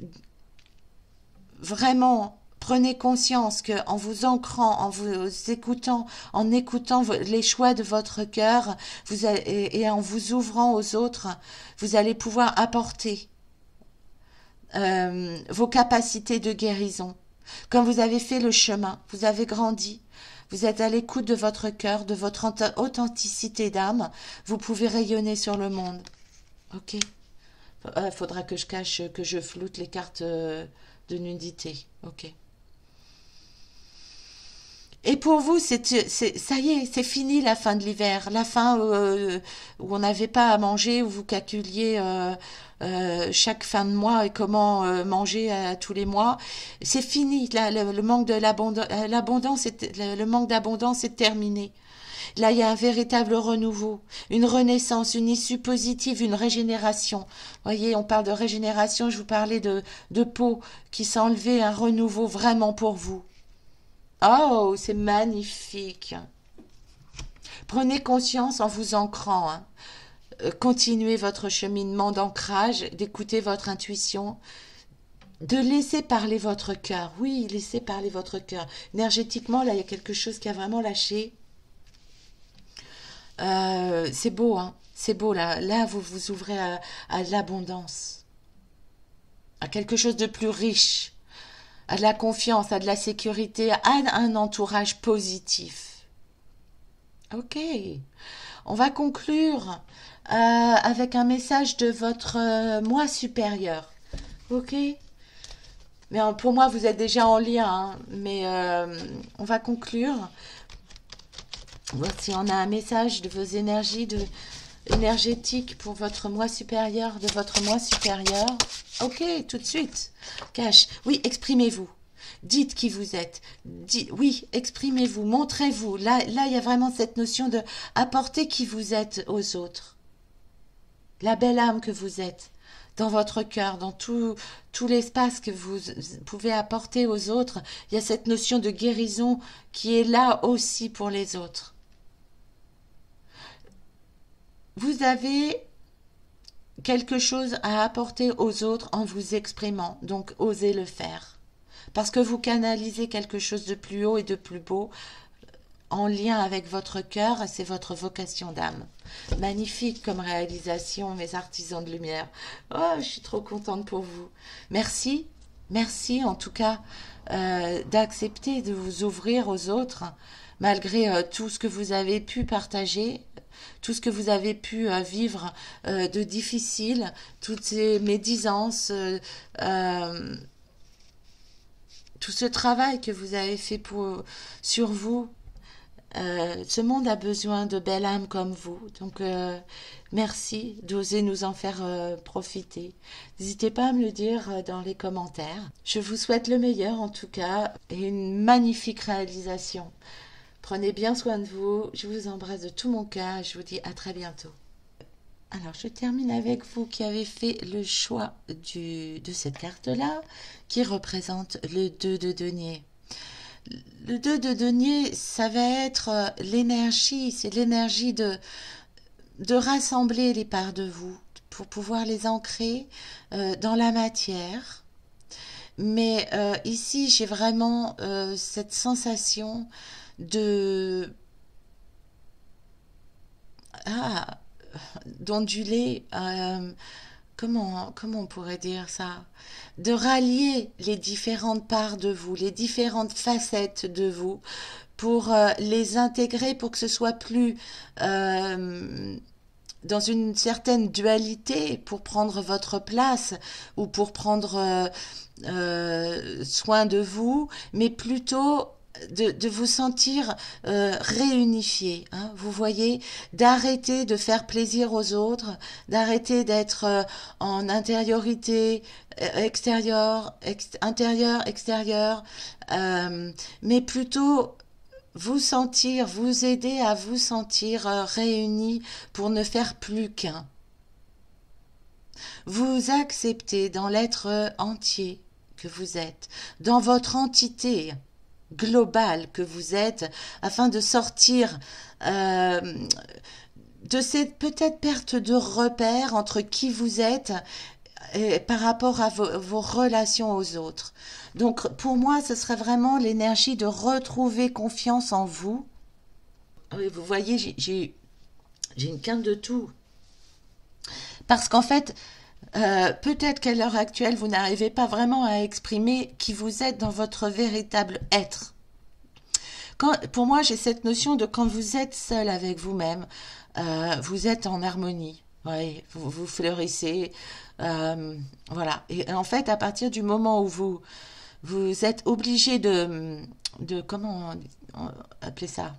vraiment, prenez conscience que en vous ancrant, en vous écoutant, en écoutant les choix de votre cœur, et en vous ouvrant aux autres, vous allez pouvoir apporter vos capacités de guérison. Quand vous avez fait le chemin, vous avez grandi, vous êtes à l'écoute de votre cœur, de votre authenticité d'âme, vous pouvez rayonner sur le monde. Ok. Faudra que je cache, que je floute les cartes de nudité. Ok. Et pour vous, ça y est, c'est fini la fin de l'hiver, la fin où on n'avait pas à manger, où vous calculiez chaque fin de mois et comment manger tous les mois. C'est fini, là, le manque de l'abondance, le manque d'abondance est terminé. Là, il y a un véritable renouveau, une renaissance, une issue positive, une régénération. Voyez, on parle de régénération, je vous parlais de peau qui s'enlevait, un renouveau vraiment pour vous. Oh, c'est magnifique. Prenez conscience en vous ancrant, hein. Continuez votre cheminement d'ancrage, d'écouter votre intuition, de laisser parler votre cœur. Oui, laissez parler votre cœur. Énergétiquement, là, il y a quelque chose qui a vraiment lâché. C'est beau, hein. C'est beau, là. Là, vous vous ouvrez à l'abondance, à quelque chose de plus riche, à de la confiance, à de la sécurité, à un entourage positif. Ok. On va conclure avec un message de votre moi supérieur. Ok. Mais pour moi, vous êtes déjà en lien, hein. Mais on va conclure. Voici, on a un message de vos énergies énergétiques pour votre moi supérieur, de votre moi supérieur. Ok, tout de suite. Cache. Oui, exprimez-vous. Dites qui vous êtes. Oui, exprimez-vous, montrez-vous. Là, il y a vraiment cette notion de apporter qui vous êtes aux autres. La belle âme que vous êtes dans votre cœur, dans tout l'espace que vous pouvez apporter aux autres. Il y a cette notion de guérison qui est là aussi pour les autres. Vous avez quelque chose à apporter aux autres en vous exprimant, donc osez le faire. Parce que vous canalisez quelque chose de plus haut et de plus beau en lien avec votre cœur, et c'est votre vocation d'âme. Magnifique comme réalisation, mes artisans de lumière. Oh, je suis trop contente pour vous. Merci, merci en tout cas d'accepter de vous ouvrir aux autres, malgré tout ce que vous avez pu partager, tout ce que vous avez pu vivre de difficile, toutes ces médisances, tout ce travail que vous avez fait sur vous. Ce monde a besoin de belles âmes comme vous. Donc, merci d'oser nous en faire profiter. N'hésitez pas à me le dire dans les commentaires. Je vous souhaite le meilleur en tout cas et une magnifique réalisation. Prenez bien soin de vous. Je vous embrasse de tout mon cœur. Je vous dis à très bientôt. Alors, je termine avec vous qui avez fait le choix de cette carte-là qui représente le 2 de denier. Le 2 de denier, ça va être l'énergie, c'est l'énergie de rassembler les parts de vous pour pouvoir les ancrer dans la matière. Mais ici, j'ai vraiment cette sensation d'onduler, comment on pourrait dire ça? De rallier les différentes parts de vous, les différentes facettes de vous, pour les intégrer, pour que ce soit plus dans une certaine dualité, pour prendre votre place ou pour prendre soin de vous, mais plutôt de vous sentir réunifié, hein, vous voyez, d'arrêter de faire plaisir aux autres, d'arrêter d'être en intériorité, intérieur, extérieur, mais plutôt vous aider à vous sentir réunis pour ne faire plus qu'un. Vous acceptez dans l'être entier que vous êtes, dans votre entité globale que vous êtes, afin de sortir de cette peut-être perte de repère entre qui vous êtes et par rapport à vos relations aux autres. Donc pour moi, ce serait vraiment l'énergie de retrouver confiance en vous. Oui, vous voyez, j'ai une quinte de tout. Parce qu'en fait, peut-être qu'à l'heure actuelle, vous n'arrivez pas vraiment à exprimer qui vous êtes dans votre véritable être. Pour moi, j'ai cette notion de quand vous êtes seul avec vous-même, vous êtes en harmonie. Oui, vous fleurissez. Voilà. Et en fait, à partir du moment où vous êtes obligé de comment appeler ça?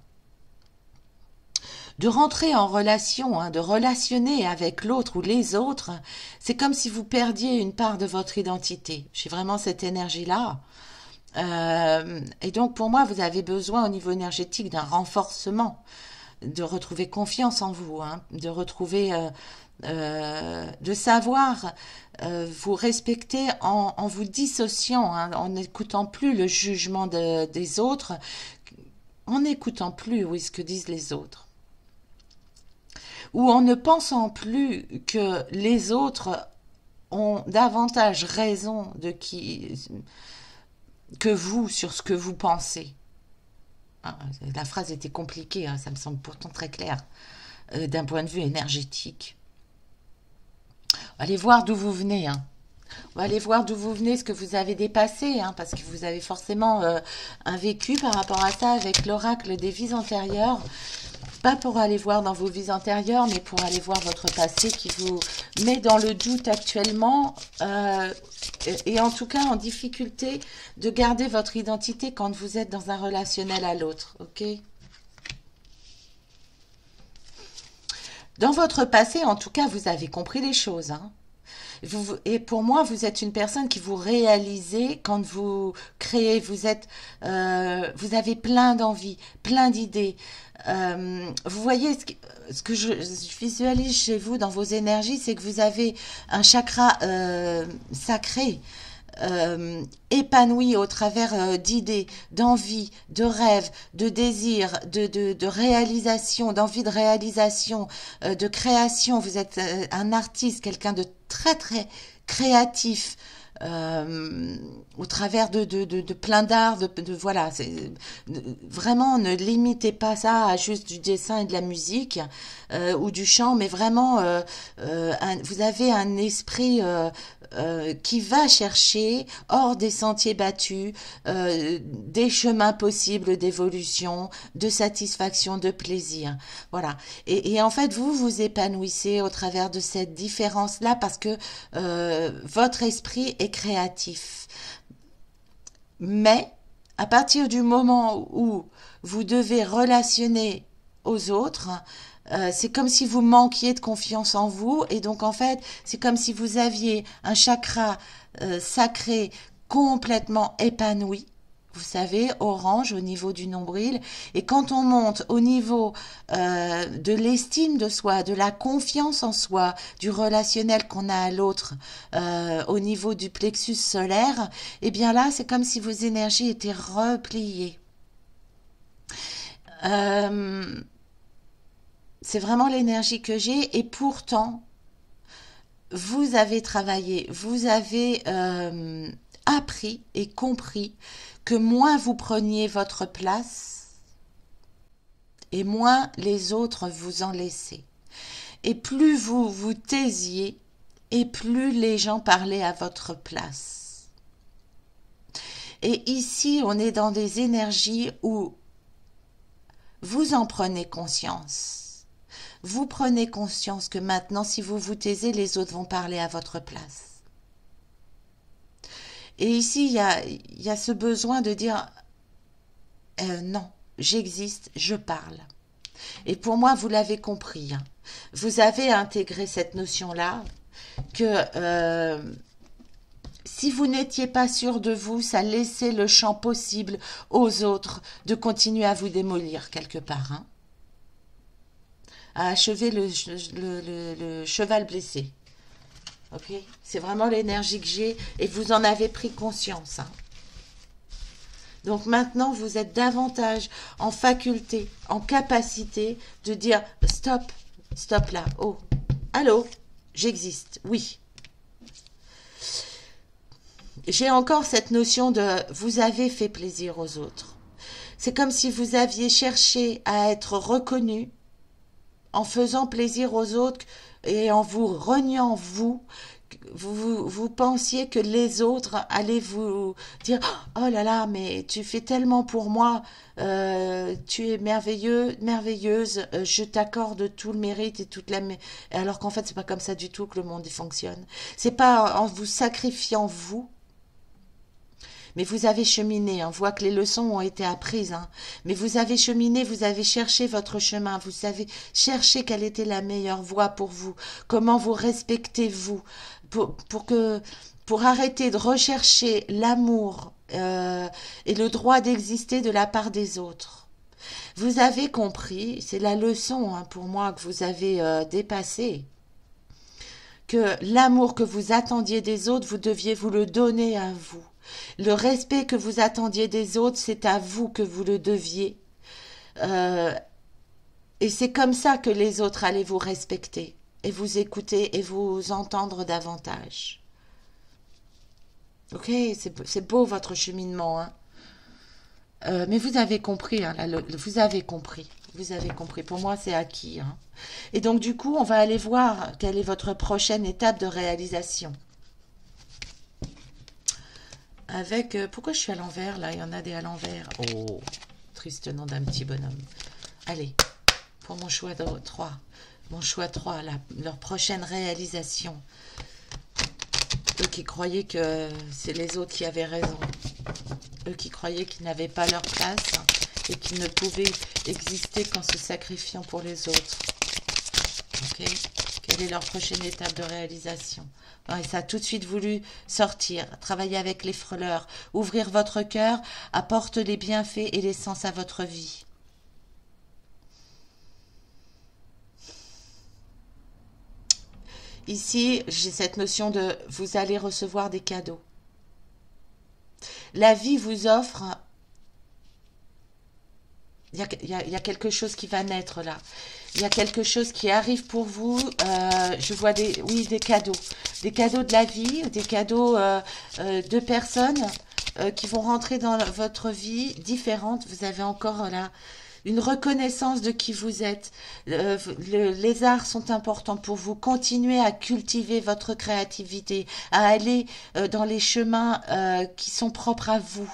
De rentrer en relation, hein, de relationner avec l'autre ou les autres, c'est comme si vous perdiez une part de votre identité. J'ai vraiment cette énergie-là. Et donc, pour moi, vous avez besoin au niveau énergétique d'un renforcement de retrouver confiance en vous, hein, de retrouver, de savoir vous respecter en vous dissociant, hein, en n'écoutant plus le jugement des autres, en n'écoutant plus, oui, ce que disent les autres, ou en ne pensant plus que les autres ont davantage raison que vous sur ce que vous pensez. Ah, la phrase était compliquée, hein, ça me semble pourtant très clair d'un point de vue énergétique. Allez voir d'où vous venez, hein. On va aller voir d'où vous venez, ce que vous avez dépassé, hein, parce que vous avez forcément un vécu par rapport à ça avec l'oracle des vies antérieures. Pas pour aller voir dans vos vies antérieures, mais pour aller voir votre passé qui vous met dans le doute actuellement et en tout cas en difficulté de garder votre identité quand vous êtes dans un relationnel à l'autre, ok? Dans votre passé, en tout cas, vous avez compris les choses, hein. Et pour moi, vous êtes une personne qui vous réalisez quand vous créez. Vous avez plein d'envies, plein d'idées. Vous voyez ce que je visualise chez vous dans vos énergies, c'est que vous avez un chakra sacré. Épanoui au travers d'idées, d'envies, de rêves, de désirs, de réalisation, d'envie de réalisation, de création. Vous êtes un artiste, quelqu'un de très très créatif. Au travers de plein d'art, voilà, vraiment ne limitez pas ça à juste du dessin et de la musique ou du chant, mais vraiment vous avez un esprit qui va chercher hors des sentiers battus des chemins possibles d'évolution, de satisfaction, de plaisir. Voilà. Et en fait, vous vous épanouissez au travers de cette différence-là parce que votre esprit est créatif. Mais à partir du moment où vous devez relationner aux autres, c'est comme si vous manquiez de confiance en vous et donc en fait c'est comme si vous aviez un chakra sacré complètement épanoui, vous savez, orange au niveau du nombril, et quand on monte au niveau de l'estime de soi, de la confiance en soi, du relationnel qu'on a à l'autre, au niveau du plexus solaire, et bien là c'est comme si vos énergies étaient repliées. C'est vraiment l'énergie que j'ai et pourtant, vous avez travaillé, vous avez appris et compris que moins vous preniez votre place et moins les autres vous en laissaient. Et plus vous vous taisiez et plus les gens parlaient à votre place. Et ici, on est dans des énergies où vous en prenez conscience. Vous prenez conscience que maintenant, si vous vous taisez, les autres vont parler à votre place. Et ici, il y a ce besoin de dire non, j'existe, je parle. Et pour moi, vous l'avez compris. Hein. Vous avez intégré cette notion-là que si vous n'étiez pas sûr de vous, ça laissait le champ possible aux autres de continuer à vous démolir quelque part. Hein. À achever le cheval blessé. Ok, c'est vraiment l'énergie que j'ai et vous en avez pris conscience. Hein. Donc maintenant, vous êtes davantage en faculté, en capacité de dire stop, stop là, oh, allô, j'existe, oui. J'ai encore cette notion de vous avez fait plaisir aux autres. C'est comme si vous aviez cherché à être reconnu en faisant plaisir aux autres et en vous reniant vous pensiez que les autres allaient vous dire oh là là mais tu fais tellement pour moi, tu es merveilleux, merveilleuse, je t'accorde tout le mérite et toute la alors qu'en fait c'est pas comme ça du tout que le monde fonctionne. C'est pas en vous sacrifiant vous. Mais vous avez cheminé, on voit que les leçons ont été apprises, hein. Mais vous avez cheminé, vous avez cherché votre chemin, vous avez cherché quelle était la meilleure voie pour vous, comment vous respectez-vous, pour arrêter de rechercher l'amour et le droit d'exister de la part des autres. Vous avez compris, c'est la leçon hein, pour moi que vous avez dépassée, que l'amour que vous attendiez des autres, vous deviez vous le donner à vous. Le respect que vous attendiez des autres, c'est à vous que vous le deviez. Euh, et c'est comme ça que les autres allaient vous respecter et vous écouter et vous entendre davantage. Ok, c'est beau votre cheminement, hein. Mais vous avez compris, hein, vous avez compris. Vous avez compris. Pour moi, c'est acquis, hein. Et donc, du coup, on va aller voir quelle est votre prochaine étape de réalisation. Avec... pourquoi je suis à l'envers, là? Il y en a des à l'envers. Oh, triste nom d'un petit bonhomme. Allez, pour mon choix 3. Mon choix 3, leur prochaine réalisation. Eux qui croyaient que c'est les autres qui avaient raison. Eux qui croyaient qu'ils n'avaient pas leur place et qu'ils ne pouvaient exister qu'en se sacrifiant pour les autres. Ok? Quelle est leur prochaine étape de réalisation? Et ça a tout de suite voulu sortir, travailler avec les freleurs, ouvrir votre cœur, apporte les bienfaits et l'essence à votre vie. Ici, j'ai cette notion de vous allez recevoir des cadeaux. La vie vous offre, il y a quelque chose qui va naître là. Il y a quelque chose qui arrive pour vous. Je vois des cadeaux. Des cadeaux de la vie, des cadeaux de personnes qui vont rentrer dans votre vie différente. Vous avez encore là une reconnaissance de qui vous êtes. Les arts sont importants pour vous. Continuez à cultiver votre créativité, à aller dans les chemins qui sont propres à vous.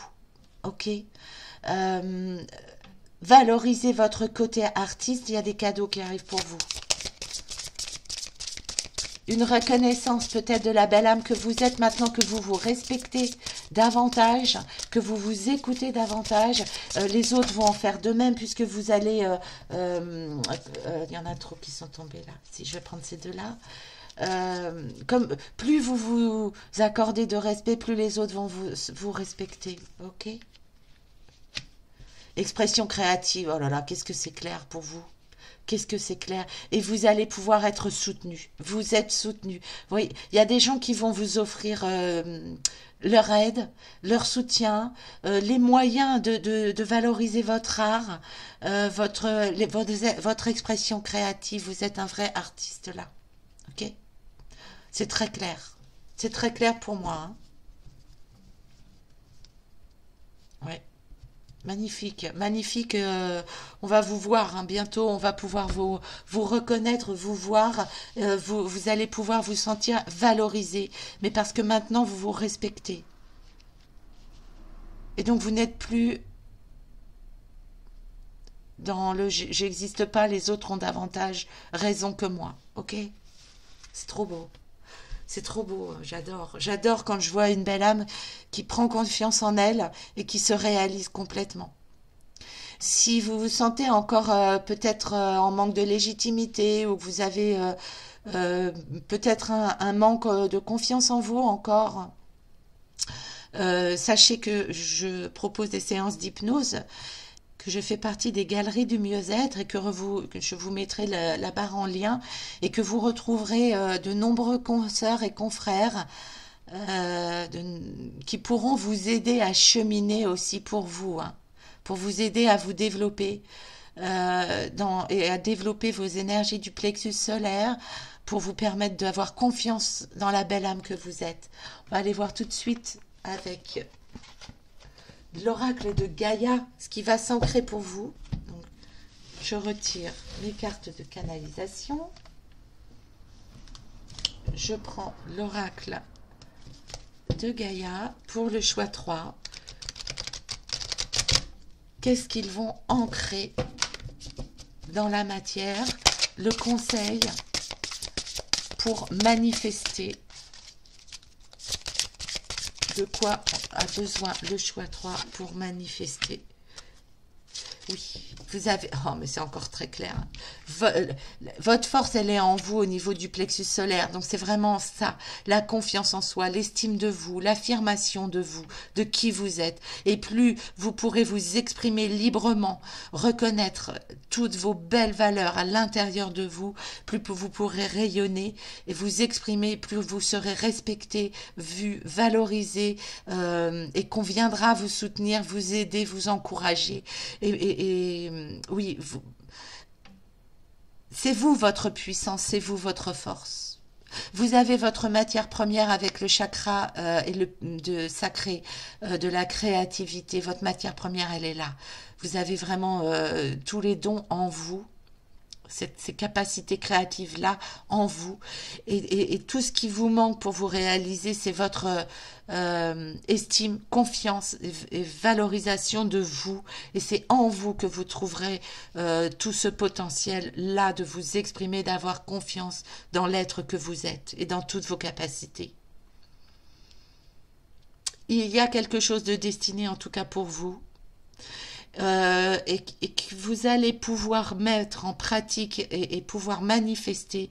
Ok? Valorisez votre côté artiste. Il y a des cadeaux qui arrivent pour vous. Une reconnaissance peut-être de la belle âme que vous êtes maintenant que vous vous respectez davantage, que vous vous écoutez davantage. Les autres vont en faire de même puisque vous allez... il y en a trop qui sont tombés là. Si je vais prendre ces deux-là. Comme plus vous vous accordez de respect, plus les autres vont vous respecter. Ok? Expression créative. Oh là là, qu'est-ce que c'est clair pour vous? Qu'est-ce que c'est clair? Et vous allez pouvoir être soutenu. Vous êtes soutenu. Oui, il y a des gens qui vont vous offrir leur aide, leur soutien, les moyens de valoriser votre art, votre expression créative. Vous êtes un vrai artiste là. Ok? C'est très clair. C'est très clair pour moi. Hein. Ouais. Magnifique, magnifique. On va vous voir hein, bientôt. On va pouvoir vous reconnaître, vous voir. Vous allez pouvoir vous sentir valorisé. Mais parce que maintenant, vous vous respectez. Et donc, vous n'êtes plus dans le j'existe pas, les autres ont davantage raison que moi. Ok? C'est trop beau. C'est trop beau, j'adore. J'adore quand je vois une belle âme qui prend confiance en elle et qui se réalise complètement. Si vous vous sentez encore peut-être en manque de légitimité ou que vous avez peut-être un manque de confiance en vous encore, sachez que je propose des séances d'hypnose, que je fais partie des galeries du mieux-être et que je vous mettrai la barre en lien et que vous retrouverez de nombreux consoeurs et confrères qui pourront vous aider à cheminer aussi pour vous, hein, pour vous aider à vous développer et à développer vos énergies du plexus solaire pour vous permettre d'avoir confiance dans la belle âme que vous êtes. On va aller voir tout de suite avec l'oracle de Gaïa, ce qui va s'ancrer pour vous. Donc, je retire mes cartes de canalisation. Je prends l'oracle de Gaïa pour le choix 3. Qu'est-ce qu'ils vont ancrer dans la matière? Le conseil pour manifester. De quoi a besoin le choix 3 pour manifester? Oui, vous avez... Oh, mais c'est encore très clair. Vo- Votre force, elle est en vous au niveau du plexus solaire. Donc, c'est vraiment ça. La confiance en soi, l'estime de vous, l'affirmation de vous, de qui vous êtes. Et plus vous pourrez vous exprimer librement, reconnaître toutes vos belles valeurs à l'intérieur de vous, plus vous pourrez rayonner et vous exprimer, plus vous serez respecté, vu, valorisé, et qu'on viendra vous soutenir, vous aider, vous encourager. Oui, c'est vous votre puissance, c'est vous votre force. Vous avez votre matière première avec le chakra et de sacré, de la créativité. Votre matière première, elle est là. Vous avez vraiment tous les dons en vous, ces capacités créatives-là en vous. Et tout ce qui vous manque pour vous réaliser, c'est votre estime, confiance et valorisation de vous. Et c'est en vous que vous trouverez tout ce potentiel-là de vous exprimer, d'avoir confiance dans l'être que vous êtes et dans toutes vos capacités. Il y a quelque chose de destiné, en tout cas pour vous. Et que vous allez pouvoir mettre en pratique et pouvoir manifester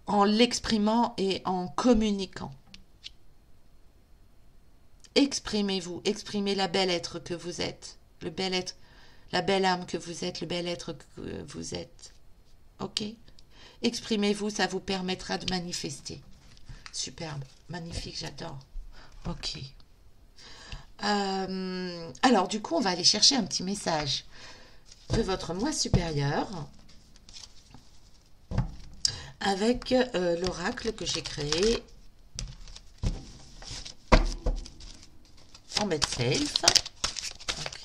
en l'exprimant et en communiquant. Exprimez-vous, exprimez la belle être que vous êtes, le bel être, la belle âme que vous êtes, le bel être que vous êtes. Ok? Exprimez-vous, ça vous permettra de manifester. Superbe, magnifique, j'adore. Ok. Alors, du coup, on va aller chercher un petit message de votre moi supérieur avec l'oracle que j'ai créé en MedSafe.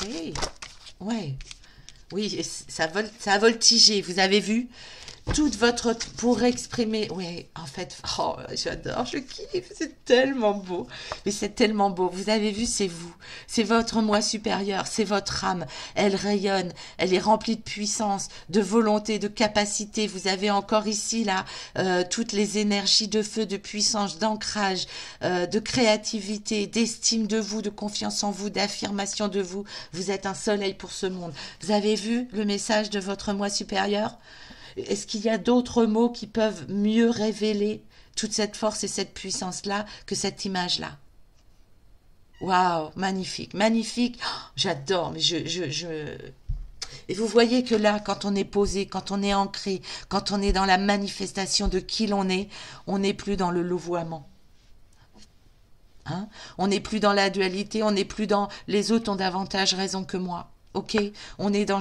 Ok. Ouais. Oui, ça a voltigé, vous avez vu? Toute votre... pour exprimer... Oui, en fait, oh, j'adore, je kiffe, c'est tellement beau. Mais c'est tellement beau. Vous avez vu, c'est vous. C'est votre moi supérieur, c'est votre âme. Elle rayonne, elle est remplie de puissance, de volonté, de capacité. Vous avez encore ici, là, toutes les énergies de feu, de puissance, d'ancrage, de créativité, d'estime de vous, de confiance en vous, d'affirmation de vous. Vous êtes un soleil pour ce monde. Vous avez vu le message de votre moi supérieur ? Est-ce qu'il y a d'autres mots qui peuvent mieux révéler toute cette force et cette puissance-là que cette image-là? Waouh, magnifique, magnifique. Oh, j'adore, mais Et vous voyez que là, quand on est posé, quand on est ancré, quand on est dans la manifestation de qui l'on est, on n'est plus dans le louvoiement. Hein? On n'est plus dans la dualité, on n'est plus dans les autres ont davantage raison que moi. Ok? On est dans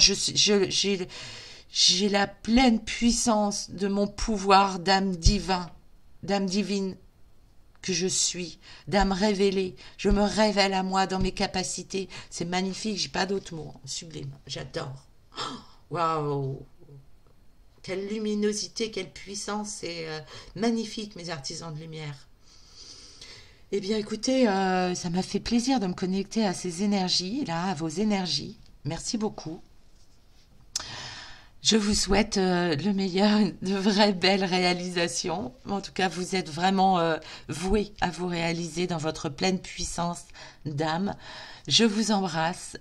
j'ai la pleine puissance de mon pouvoir d'âme divine que je suis, d'âme révélée. Je me révèle à moi dans mes capacités. C'est magnifique, j'ai pas d'autres mots. Sublime, j'adore. Waouh! Quelle luminosité, quelle puissance, c'est magnifique, mes artisans de lumière. Eh bien, écoutez, ça m'a fait plaisir de me connecter à ces énergies, là, à vos énergies. Merci beaucoup. Je vous souhaite le meilleur, de vraies belles réalisations. En tout cas, vous êtes vraiment voués à vous réaliser dans votre pleine puissance d'âme. Je vous embrasse.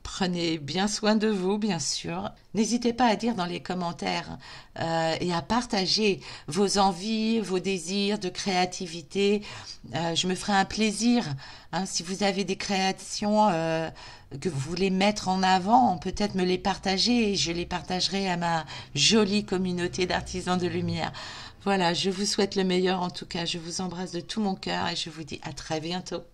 Prenez bien soin de vous, bien sûr. N'hésitez pas à dire dans les commentaires et à partager vos envies, vos désirs de créativité. Je me ferai un plaisir, hein, si vous avez des créations que vous voulez mettre en avant, peut-être me les partager et je les partagerai à ma jolie communauté d'artisans de lumière. Voilà, je vous souhaite le meilleur en tout cas. Je vous embrasse de tout mon cœur et je vous dis à très bientôt.